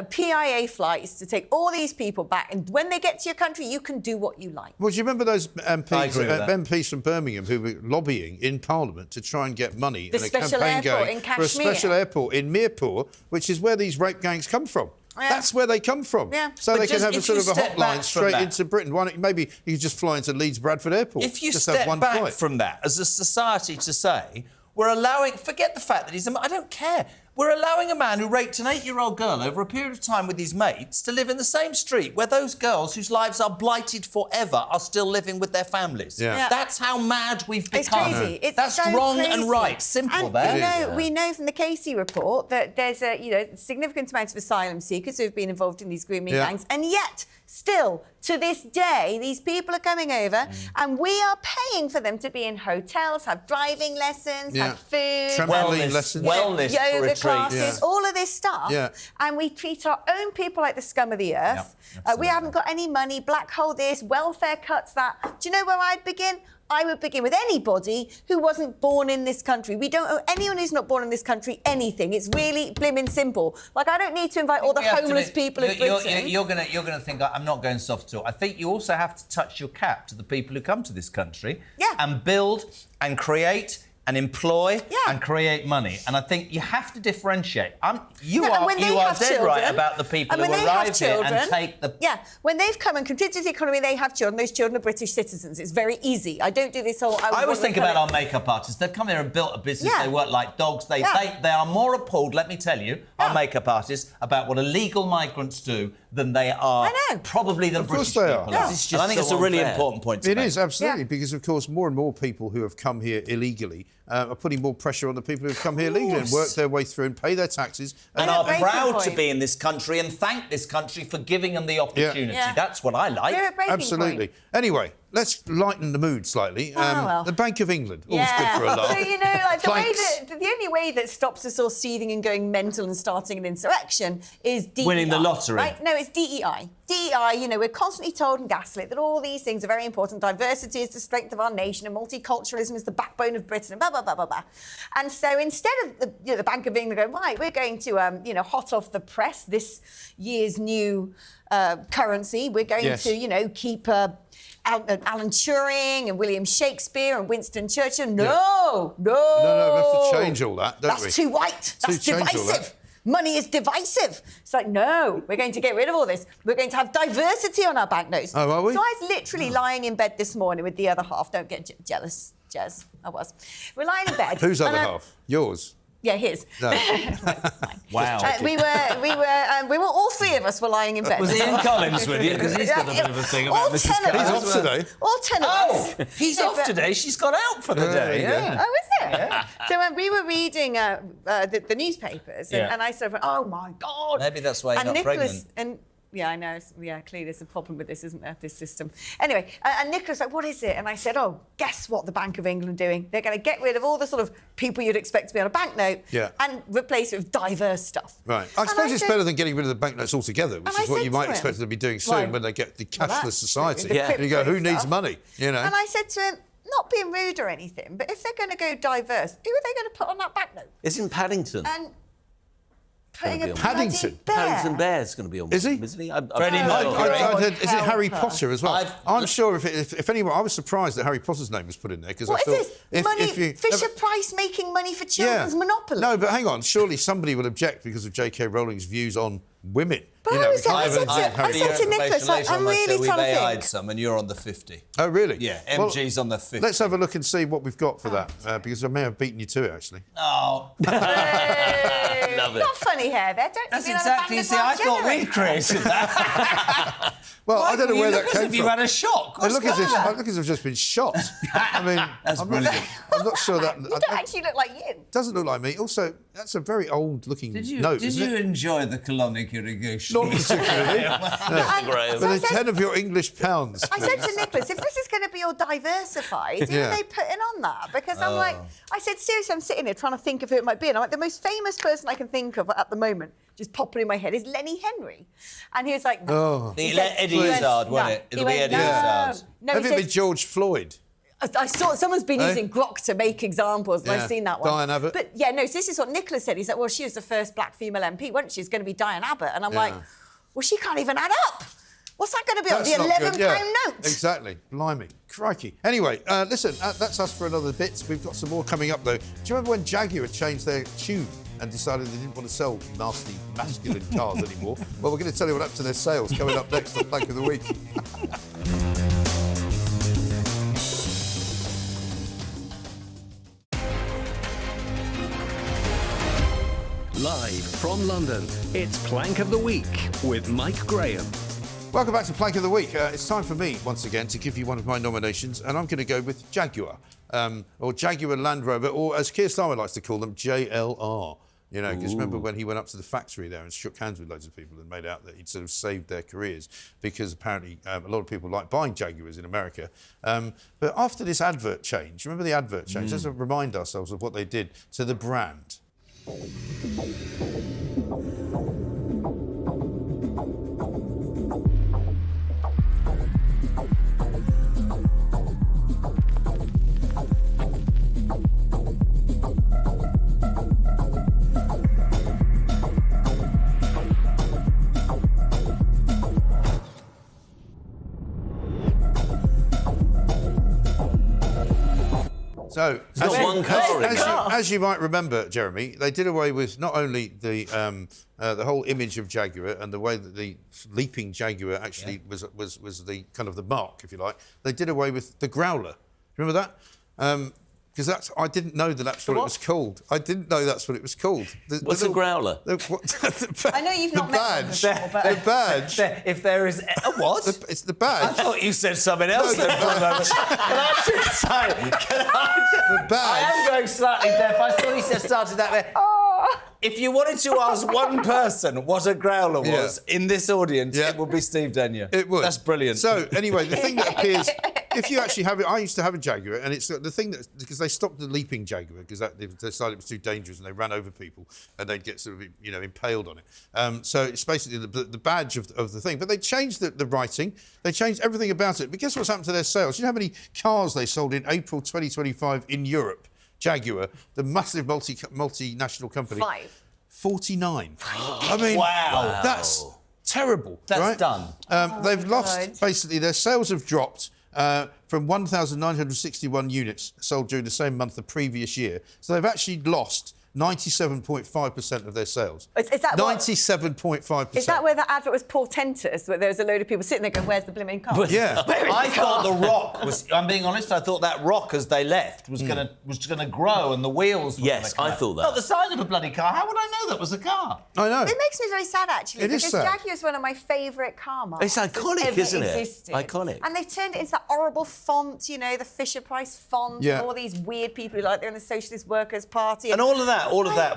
Speaker 6: PIA flights to take all these people back. And when they get to your country, you can do what you like.
Speaker 2: Well, do you remember those MPs from Birmingham who were lobbying in Parliament to try and get money and a campaign going for a special airport in Mirpur, which is where these rape gangs come from? Yeah. That's where they come from. Yeah. So they can have a sort of a hotline straight into Britain. Why not, maybe you could just fly into Leeds Bradford Airport.
Speaker 3: If you step back from that as a society to say, we're allowing... Forget the fact that he's... I don't care. We're allowing a man who raped an 8-year-old girl over a period of time with his mates to live in the same street where those girls whose lives are blighted forever are still living with their families. Yeah. That's how mad we've become.
Speaker 6: It's crazy.
Speaker 3: That's so wrong and right. Simple there.
Speaker 6: We know from the Casey report that there's a significant amount of asylum seekers who have been involved in these grooming gangs, and yet still to this day these people are coming over and we are paying for them to be in hotels, have driving lessons, have food,
Speaker 2: wellness
Speaker 6: yoga classes, all of this stuff, and we treat our own people like the scum of the earth. We haven't got any money, black hole this, welfare cuts that. Do you know where I'd begin? I would begin with anybody who wasn't born in this country. We don't owe anyone who's not born in this country anything. It's really blimmin' simple. Like, I don't need to invite all the homeless people in Britain.
Speaker 3: You're gonna think I'm not going soft at all. I think you also have to touch your cap to the people who come to this country and build and create and employ and create money. And I think you have to differentiate. You are dead right about the people who arrive here and take the...
Speaker 6: Yeah, when they've come and contributed to the economy, they have children. Those children are British citizens. It's very easy. I don't do this whole...
Speaker 3: I always think about our makeup artists. They've come here and built a business. They work like dogs. They are more appalled, let me tell you, our makeup artists, about what illegal migrants do than they are probably than British people.
Speaker 2: Of
Speaker 3: course they are. I think it's a really important point to make.
Speaker 2: It is, absolutely, because, of course, more and more people who have come here illegally are putting more pressure on the people who've come here legally and worked their way through and pay their taxes.
Speaker 3: And are proud to be in this country and thank this country for giving them the opportunity. That's what I like.
Speaker 2: Absolutely. Anyway, let's lighten the mood slightly. The Bank of England, always good for a laugh.
Speaker 6: So, you know, like the only way that stops us all seething and going mental and starting an insurrection is DEI.
Speaker 3: Winning the lottery.
Speaker 6: Right? No, it's DEI. DEI, you know, we're constantly told and gaslit that all these things are very important. Diversity is the strength of our nation and multiculturalism is the backbone of Britain and blah, blah, blah, blah, blah. And so instead of the Bank of England going, right, we're going to, hot off the press this year's new currency, we're going to, keep... Alan Turing and William Shakespeare and Winston Churchill. No,
Speaker 2: we have to change all that, don't we?
Speaker 6: That's too white. That's divisive. Money is divisive. It's like, no, we're going to get rid of all this. We're going to have diversity on our banknotes.
Speaker 2: Oh, are we?
Speaker 6: So I was literally lying in bed this morning with the other half. Don't get jealous, Jez. I was. We're lying in bed.
Speaker 2: Whose other half? Yours?
Speaker 6: Yeah, his.
Speaker 2: No.
Speaker 3: Wow.
Speaker 6: We were all three of us were lying in bed.
Speaker 5: Was Ian Collins with you? Because he's got a bit of a thing about Mrs.
Speaker 2: Collins. He's off today.
Speaker 6: All 10 of us.
Speaker 3: Oh, he's off today. She's gone out for the day. Yeah.
Speaker 6: Oh, is it? Yeah. So we were reading the newspapers, and I sort of went, oh my God.
Speaker 3: Maybe that's why you're not pregnant.
Speaker 6: Yeah, I know. Yeah, clearly there's a problem with this, isn't there, this system? Anyway, and Nicholas was like, what is it? And I said, oh, guess what the Bank of England are doing? They're going to get rid of all the sort of people you'd expect to be on a banknote and replace it with diverse stuff.
Speaker 2: Right. I suppose it's better than getting rid of the banknotes altogether, which is what you might expect them to be doing soon when they get the cashless society. And you go, who needs money? You know?
Speaker 6: And I said to him, not being rude or anything, but if they're going to go diverse, who are they going to put on that banknote?
Speaker 5: Isn't Paddington?
Speaker 6: And putting a
Speaker 2: Paddington.
Speaker 5: Paddington Bear's going to be on.
Speaker 2: Is he?
Speaker 5: Isn't he?
Speaker 2: Is it Harry Potter as well? I'm sure if anyone, I was surprised that Harry Potter's name was put in there because I thought,
Speaker 6: is this? Fisher Price making money for children's Monopoly.
Speaker 2: No, but hang on. Surely somebody will object because of J.K. Rowling's views on women.
Speaker 6: But I said to Nicholas, I'm really trying to think.
Speaker 3: hide some, and you're on the 50.
Speaker 2: Oh, really?
Speaker 3: Yeah, MG's on the 50.
Speaker 2: Let's have a look and see what we've got for that, because I may have beaten you to it, actually.
Speaker 3: Oh.
Speaker 5: Love it.
Speaker 6: Not funny hair there.
Speaker 3: That's exactly. You see, I thought we'd created that.
Speaker 2: Well, I don't know where that came from.
Speaker 3: You had a shock.
Speaker 2: I look as if I've just been shot. I mean, I'm not sure that.
Speaker 6: You don't actually look like you.
Speaker 2: Doesn't look like me. Also, that's a very old-looking note.
Speaker 3: Did you enjoy the colonic irrigation?
Speaker 2: Not particularly. For the 10 of your English pounds.
Speaker 6: I said to Nicholas, if this is going to be all diversified, who are they putting on that? Because I'm like, I said, seriously, I'm sitting here trying to think of who it might be. And I'm like, the most famous person I can think of at the moment, just popping in my head, is Lenny Henry. And he was like,
Speaker 3: Eddie Izzard, wasn't it? It'll be Eddie Izzard.
Speaker 2: Maybe it'll be George Floyd.
Speaker 6: I saw someone's been using Grok to make examples, and I've seen that one.
Speaker 2: Diane Abbott.
Speaker 6: But yeah, no, so this is what Nicholas said. He's like, well, she was the first black female MP, wasn't she? It's going to be Diane Abbott. And I'm like, well, she can't even add up. What's that going to be on the £11 note?
Speaker 2: Exactly. Blimey. Crikey. Anyway, listen, that's us for another bit. We've got some more coming up, though. Do you remember when Jaguar changed their tune and decided they didn't want to sell nasty, masculine cars anymore? Well, we're going to tell you what happened to their sales coming up next on Plank of the Week.
Speaker 1: Live from London, it's Plank of the Week with Mike Graham.
Speaker 2: Welcome back to Plank of the Week. It's time for me, once again, to give you one of my nominations, and I'm going to go with Jaguar, or Jaguar Land Rover, or as Keir Starmer likes to call them, JLR. You know, because remember when he went up to the factory there and shook hands with loads of people and made out that he'd sort of saved their careers because apparently a lot of people like buying Jaguars in America. But after this advert change, remember the advert change? Let's remind ourselves of what they did to the brand. So, as you might remember, Jeremy, they did away with not only the whole image of Jaguar and the way that the leaping Jaguar actually was the kind of the mark, if you like. They did away with the growler. Remember that? Because I didn't know that's what it was called. I didn't know that's what it was called.
Speaker 5: What's a growler?
Speaker 6: I know you've not met one before, but...
Speaker 2: The badge.
Speaker 3: If there is a what?
Speaker 2: It's the badge.
Speaker 3: I thought you said something else then for a moment. Can I just say?
Speaker 2: The badge.
Speaker 3: I am going slightly deaf. I thought he said started that way. If you wanted to ask one person what a growler was in this audience, it would be Steve Denyer.
Speaker 2: It would.
Speaker 3: That's brilliant.
Speaker 2: So, anyway, the thing that appears... If you actually have it... I used to have a Jaguar, and it's the thing that... Because they stopped the leaping Jaguar, because they decided it was too dangerous, and they ran over people, and they'd get sort of, impaled on it. So it's basically the badge of the thing. But they changed the writing. They changed everything about it. But guess what's happened to their sales? You know how many cars they sold in April 2025 in Europe? Jaguar, the massive multinational company. 49. I mean,
Speaker 3: wow.
Speaker 2: That's terrible.
Speaker 3: That's
Speaker 2: right?
Speaker 3: done.
Speaker 2: They've lost, basically, their sales have dropped from 1,961 units sold during the same month the previous year. So they've actually lost 97.5% of their sales.
Speaker 6: Is that
Speaker 2: 97.5%.
Speaker 6: Is that where the advert was portentous? Where there was a load of people sitting there going, "Where's the blooming car?"
Speaker 2: Yeah.
Speaker 3: I thought the rock was. I'm being honest. I thought that rock, as they left, was gonna grow, and the wheels. Were
Speaker 5: Yes, I thought that.
Speaker 3: Not the sign of a bloody car. How would I know that was a car?
Speaker 2: I know.
Speaker 6: It makes me very sad, actually,
Speaker 2: It is
Speaker 6: because
Speaker 2: sad.
Speaker 6: Jaguar is one of my favourite car marks.
Speaker 5: It's iconic,
Speaker 6: that's ever
Speaker 5: isn't it?
Speaker 6: existed.
Speaker 5: Iconic.
Speaker 6: And they've turned it into that horrible font, the Fisher-Price font,
Speaker 2: Yeah.
Speaker 6: and all these weird people who they're in the Socialist Workers' Party.
Speaker 3: And all of that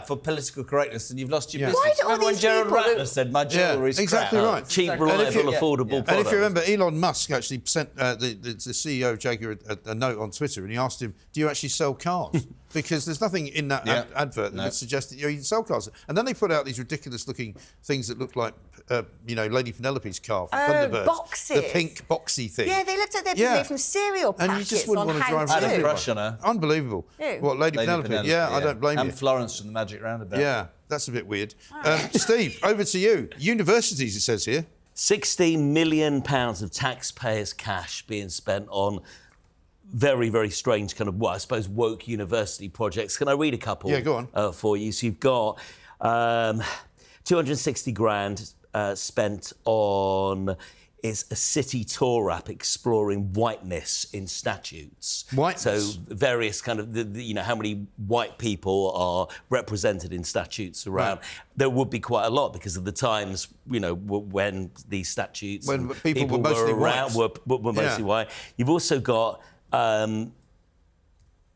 Speaker 3: for political correctness, and you've lost your business.
Speaker 6: Why do all
Speaker 3: Remember when
Speaker 6: these
Speaker 3: Gerald
Speaker 6: people
Speaker 3: Ratner said, "My jewellery is
Speaker 2: exactly
Speaker 3: crap."
Speaker 2: right.
Speaker 5: Cheap,
Speaker 2: And if
Speaker 5: reliable,
Speaker 2: you-
Speaker 5: affordable
Speaker 2: And
Speaker 5: product.
Speaker 2: if you remember, Elon Musk actually sent the CEO of Jaguar a note on Twitter, and he asked him, "Do you actually sell cars?" Because there's nothing in that advert that would suggest that you sell cars. And then they put out these ridiculous-looking things that look like, Lady Penelope's car from Thunderbirds.
Speaker 6: Boxes.
Speaker 2: The pink boxy thing.
Speaker 6: Yeah, they looked like they'd been made from cereal packets
Speaker 2: And you just wouldn't
Speaker 6: on
Speaker 2: want to
Speaker 6: how
Speaker 2: drive
Speaker 6: to
Speaker 2: around
Speaker 3: I had a
Speaker 2: anyway.
Speaker 3: crush on her.
Speaker 2: Unbelievable.
Speaker 6: Who?
Speaker 2: What, Lady Penelope? Yeah, I don't blame you.
Speaker 3: And Florence from the Magic Roundabout.
Speaker 2: Yeah, that's a bit weird. Steve, over to you. Universities, it says here.
Speaker 5: £16 million of taxpayers' cash being spent on very, very strange kind of, I suppose, woke university projects. Can I read a couple?
Speaker 2: Yeah, go on.
Speaker 5: For you. So you've got 260 grand spent on is a city tour app exploring whiteness in statutes.
Speaker 2: Whiteness?
Speaker 5: So various kind of, how many white people are represented in statutes around. Right. There would be quite a lot because of the times, when these statutes...
Speaker 2: When people were mostly
Speaker 5: around,
Speaker 2: white.
Speaker 5: were mostly white. You've also got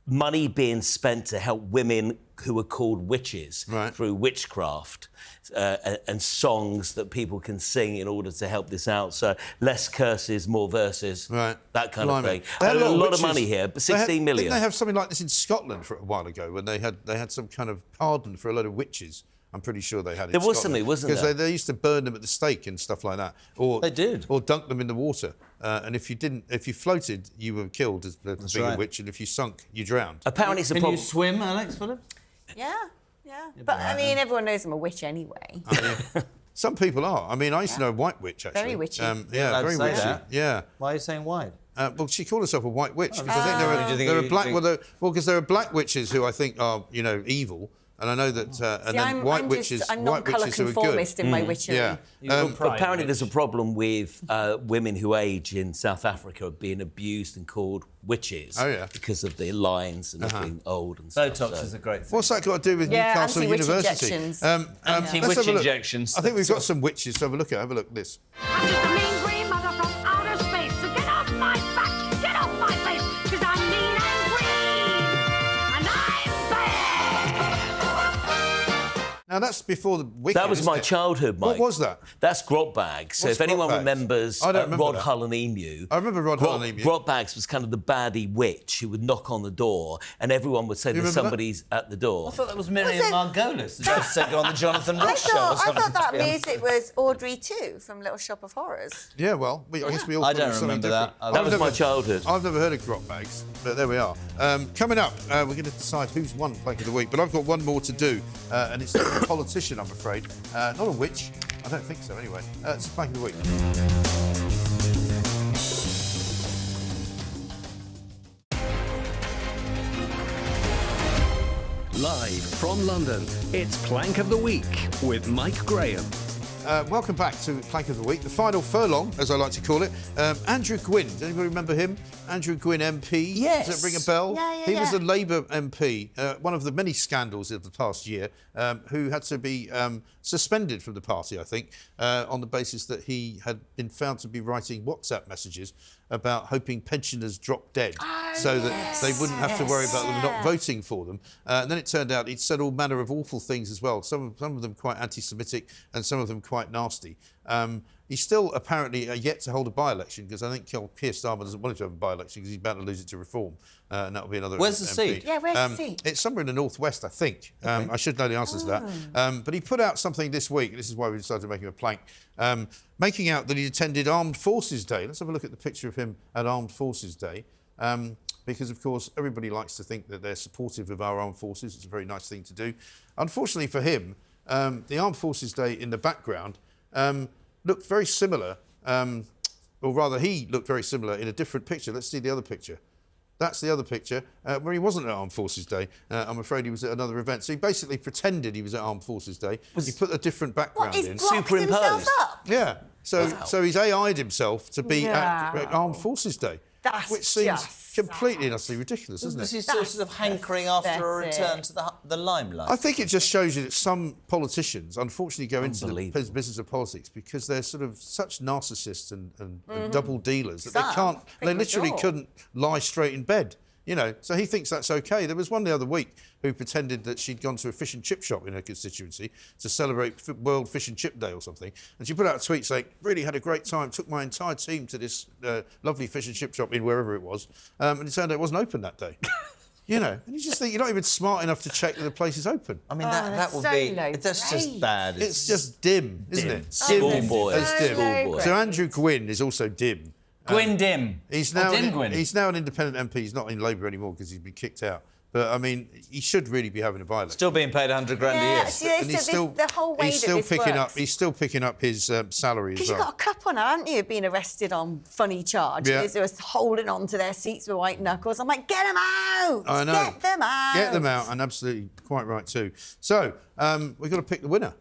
Speaker 5: money being spent to help women who are called witches through witchcraft and songs that people can sing in order to help this out. So less curses, more verses, that kind of thing.
Speaker 2: A
Speaker 5: lot of money here, but 16 million.
Speaker 2: Didn't they have something like this in Scotland for a while ago when they had some kind of pardon for a load of witches? I'm pretty sure they had it.
Speaker 5: There was something, wasn't there?
Speaker 2: Because they used to burn them at the stake and stuff like that. Or
Speaker 3: they did.
Speaker 2: Or dunk them in the water. And if you floated, you were killed as being a witch, and if you sunk, you drowned.
Speaker 5: Apparently, it's a
Speaker 3: Can
Speaker 5: problem.
Speaker 3: you swim, Alex Phillips?
Speaker 6: Yeah. But, I mean, everyone knows I'm a witch anyway.
Speaker 2: Some people are. I mean, I used to know a white witch, actually.
Speaker 6: Very witchy.
Speaker 2: Yeah, very witchy.
Speaker 3: That.
Speaker 2: Yeah.
Speaker 3: Why are you saying white?
Speaker 2: Well, she called herself a white witch because I think because there are black witches who I think are,
Speaker 6: See,
Speaker 2: evil. And I know that, and then white witches
Speaker 6: I'm
Speaker 2: white witches who are good.
Speaker 6: non-colour-conformist in my witchery.
Speaker 2: Yeah.
Speaker 5: Apparently, there's a problem with women who age in South Africa being abused and called witches because of their lines and looking old and stuff.
Speaker 3: Botox is a great thing.
Speaker 2: What's that got to do with Newcastle
Speaker 6: anti-witch
Speaker 2: University?
Speaker 6: injections.
Speaker 3: Anti-witch injections.
Speaker 2: I think we've got some witches to have a look at. Have a look at this.
Speaker 14: I'm just a mean green mother from outer space, so get off my back, get off my face, because I'm mean and green, and I'm bad.
Speaker 2: Now, that's before the Wicked,
Speaker 5: That was my childhood, Mike.
Speaker 2: What was that?
Speaker 5: That's grot bags. So
Speaker 2: What's
Speaker 5: if anyone
Speaker 2: grot bags?
Speaker 5: remembers
Speaker 2: I don't remember
Speaker 5: Rod
Speaker 2: that.
Speaker 5: Hull and Emu...
Speaker 2: I remember Rod Hull and Emu.
Speaker 5: Grot bags was kind of the baddie witch who would knock on the door and everyone would say there's somebody's at the door.
Speaker 3: I thought that was Miriam Margolis who just said on the Jonathan Ross show or
Speaker 6: I
Speaker 3: something.
Speaker 6: thought that music was Audrey 2 from Little Shop of Horrors.
Speaker 2: Yeah, well, I guess we all
Speaker 3: I
Speaker 2: thought it
Speaker 3: don't
Speaker 2: was something
Speaker 3: remember
Speaker 2: different.
Speaker 3: that.
Speaker 5: That was my childhood.
Speaker 2: I've never heard of grot bags, but there we are. Coming up, we're going to decide who's won Plank of the Week, but I've got one more to do, and it's a politician, I'm afraid. Not a witch. I don't think so, anyway. It's Plank of the Week.
Speaker 1: Live from London, it's Plank of the Week with Mike Graham.
Speaker 2: welcome back to Plank of the Week, the final furlong, as I like to call it. Andrew Gwynne, does anybody remember him? Andrew Gwynne MP.
Speaker 3: Yes.
Speaker 2: Does it ring a bell?
Speaker 6: Yeah.
Speaker 2: He was a Labour MP, one of the many scandals of the past year, who had to be suspended from the party, I think, on the basis that he had been found to be writing WhatsApp messages about hoping pensioners drop dead so that they wouldn't have to worry about them not voting for them. And then it turned out he'd said all manner of awful things as well, some of them quite anti-Semitic and some of them quite nasty. He's still apparently yet to hold a by-election because I think Keir Starmer doesn't want him to have a by-election because he's about to lose it to Reform, and that'll be another.
Speaker 3: Where's the
Speaker 2: MP.
Speaker 3: seat?
Speaker 6: Yeah, where's the seat?
Speaker 2: It's somewhere in the northwest, I think. I should know the answers to that. But he put out something this week. This is why we decided to make him a plank, making out that he attended Armed Forces Day. Let's have a look at the picture of him at Armed Forces Day. Because, of course, everybody likes to think that they're supportive of our armed forces. It's a very nice thing to do. Unfortunately for him, the Armed Forces Day in the background looked very similar, or rather he looked very similar in a different picture. Let's see the other picture. That's the other picture, where he wasn't at Armed Forces Day. I'm afraid he was at another event. So he basically pretended he was at Armed Forces Day. He put a different background in.
Speaker 6: Superimposed?
Speaker 2: Yeah. So he's AI'd himself to be at Armed Forces Day. Which seems completely and utterly ridiculous, isn't it?
Speaker 3: Was he still sort of hankering after a return to the limelight?
Speaker 2: I think it just shows you that some politicians, unfortunately, go into the business of politics because they're sort of such narcissists and double dealers that they literally couldn't lie straight in bed. You know, so he thinks that's OK. There was one the other week who pretended that she'd gone to a fish and chip shop in her constituency to celebrate World Fish and Chip Day or something. And she put out a tweet saying, really had a great time, took my entire team to this lovely fish and chip shop in wherever it was. And it turned out it wasn't open that day. You know, and you just think you're not even smart enough to check that the place is open.
Speaker 3: I mean, that would be... That's just bad.
Speaker 2: It's just dim, isn't it?
Speaker 3: Schoolboy.
Speaker 2: It's dim. So Andrew Gwynne is also dim.
Speaker 3: Gwynne Dim.
Speaker 2: He's now an independent MP. He's not in Labour anymore because he's been kicked out. But I mean, he should really be having a by-election.
Speaker 3: Still being paid $100 grand a year.
Speaker 6: And he's still the whole way
Speaker 2: he's still picking up his salary as well.
Speaker 6: Because you've got a couple now, haven't you, being arrested on funny charges. They were holding on to their seats with white knuckles. I'm like, get them out!
Speaker 2: I know.
Speaker 6: Get them out!
Speaker 2: Get them out, and absolutely quite right too. So we've got to pick the winner.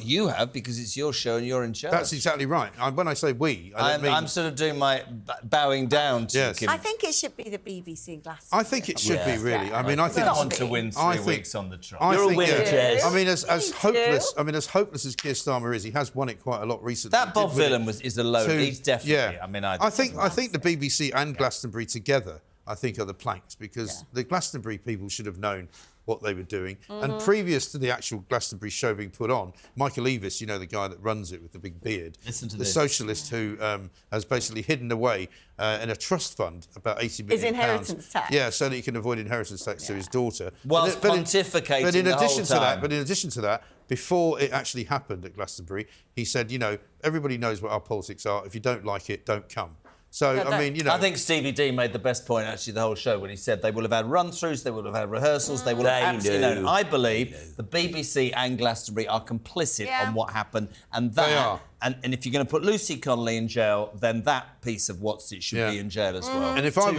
Speaker 3: You have, because it's your show and you're in charge.
Speaker 2: That's exactly right. When I say we,
Speaker 3: I'm sort of doing my bowing down to Kim.
Speaker 6: I think it should be the BBC and Glastonbury.
Speaker 2: I think it should be, really.
Speaker 3: Yeah.
Speaker 2: I mean, I think...
Speaker 3: I want to win 3 weeks on the trot.
Speaker 5: You're a winner, Jez.
Speaker 2: I mean, as hopeless as Keir Starmer is, he has won it quite a lot recently.
Speaker 3: That Bob Vylan is a load. He's definitely...
Speaker 2: Yeah.
Speaker 3: I mean,
Speaker 2: I think the BBC and Glastonbury together, I think, are the planks, because the Glastonbury people should have known what they were doing. And previous to the actual Glastonbury show being put on, Michael Eavis, you know, the guy that runs it with the big beard, the socialist who has basically hidden away in a trust fund about 80 million
Speaker 6: His inheritance tax.
Speaker 2: Yeah, so that he can avoid inheritance tax to his daughter.
Speaker 3: Whilst pontificating
Speaker 2: but in addition
Speaker 3: the whole time.
Speaker 2: But in addition to that, before it actually happened at Glastonbury, he said, you know, everybody knows what our politics are. If you don't like it, don't come. So, I mean, you know...
Speaker 3: I think Stevie D made the best point, actually, the whole show, when he said they will have had run-throughs, they will have had rehearsals, they will have absolutely known. I believe the BBC and Glastonbury are complicit on what happened, and that...
Speaker 2: They are.
Speaker 3: And if you're going to put Lucy Connolly in jail, then that piece of what's it should be in jail as well.
Speaker 2: And if I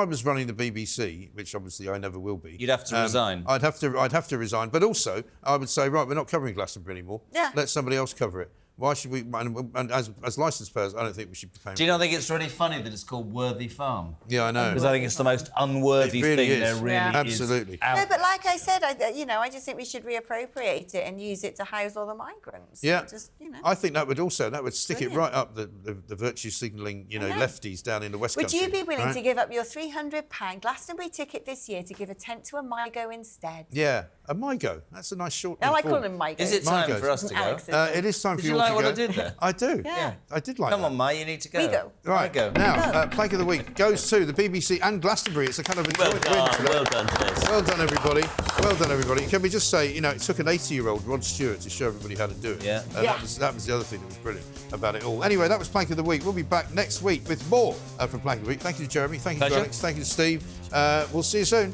Speaker 2: was running the BBC, which obviously I never will be,
Speaker 3: you'd have to resign.
Speaker 2: I'd have to resign. But also, I would say, right, we're not covering Glastonbury anymore.
Speaker 6: Yeah.
Speaker 2: Let somebody else cover it. Why should we? And as licence payers, I don't think we should be paying.
Speaker 3: Do you not think it's really funny that it's called Worthy Farm?
Speaker 2: Yeah, I know.
Speaker 3: Because I think it's the most unworthy thing there really is.
Speaker 2: Absolutely.
Speaker 6: No, but like I said, I just think we should reappropriate it and use it to house all the migrants.
Speaker 2: Yeah.
Speaker 6: Just,
Speaker 2: I think that would stick it right up the virtue signalling, lefties down in the West Country.
Speaker 6: Would you be willing to give up your £300 Glastonbury ticket this year to give a tent to a MIGO instead?
Speaker 2: Yeah, a MIGO. That's a nice short.
Speaker 6: I like calling them MIGO.
Speaker 3: Is it time for us to go?
Speaker 2: It is time for you all to go.
Speaker 3: Did you like what I did there?
Speaker 2: I do.
Speaker 6: Yeah.
Speaker 2: I did like
Speaker 3: Come
Speaker 2: that.
Speaker 3: on, May, you need to go.
Speaker 6: We go.
Speaker 2: Right.
Speaker 3: Go.
Speaker 2: Now, Plank of the Week goes to the BBC and Glastonbury. It's a kind of a joint win today.
Speaker 5: Well done, Jez.
Speaker 2: Well done, everybody. Well done, everybody. Can we just say, it took an 80-year-old Rod Stewart to show everybody how to do it.
Speaker 3: Yeah.
Speaker 2: That was the other thing that was brilliant about it all. Anyway, that was Plank of the Week. We'll be back next week with more from Plank of the Week. Thank you to Jeremy. Thank you to Alex. Thank you to Steve. We'll see you soon.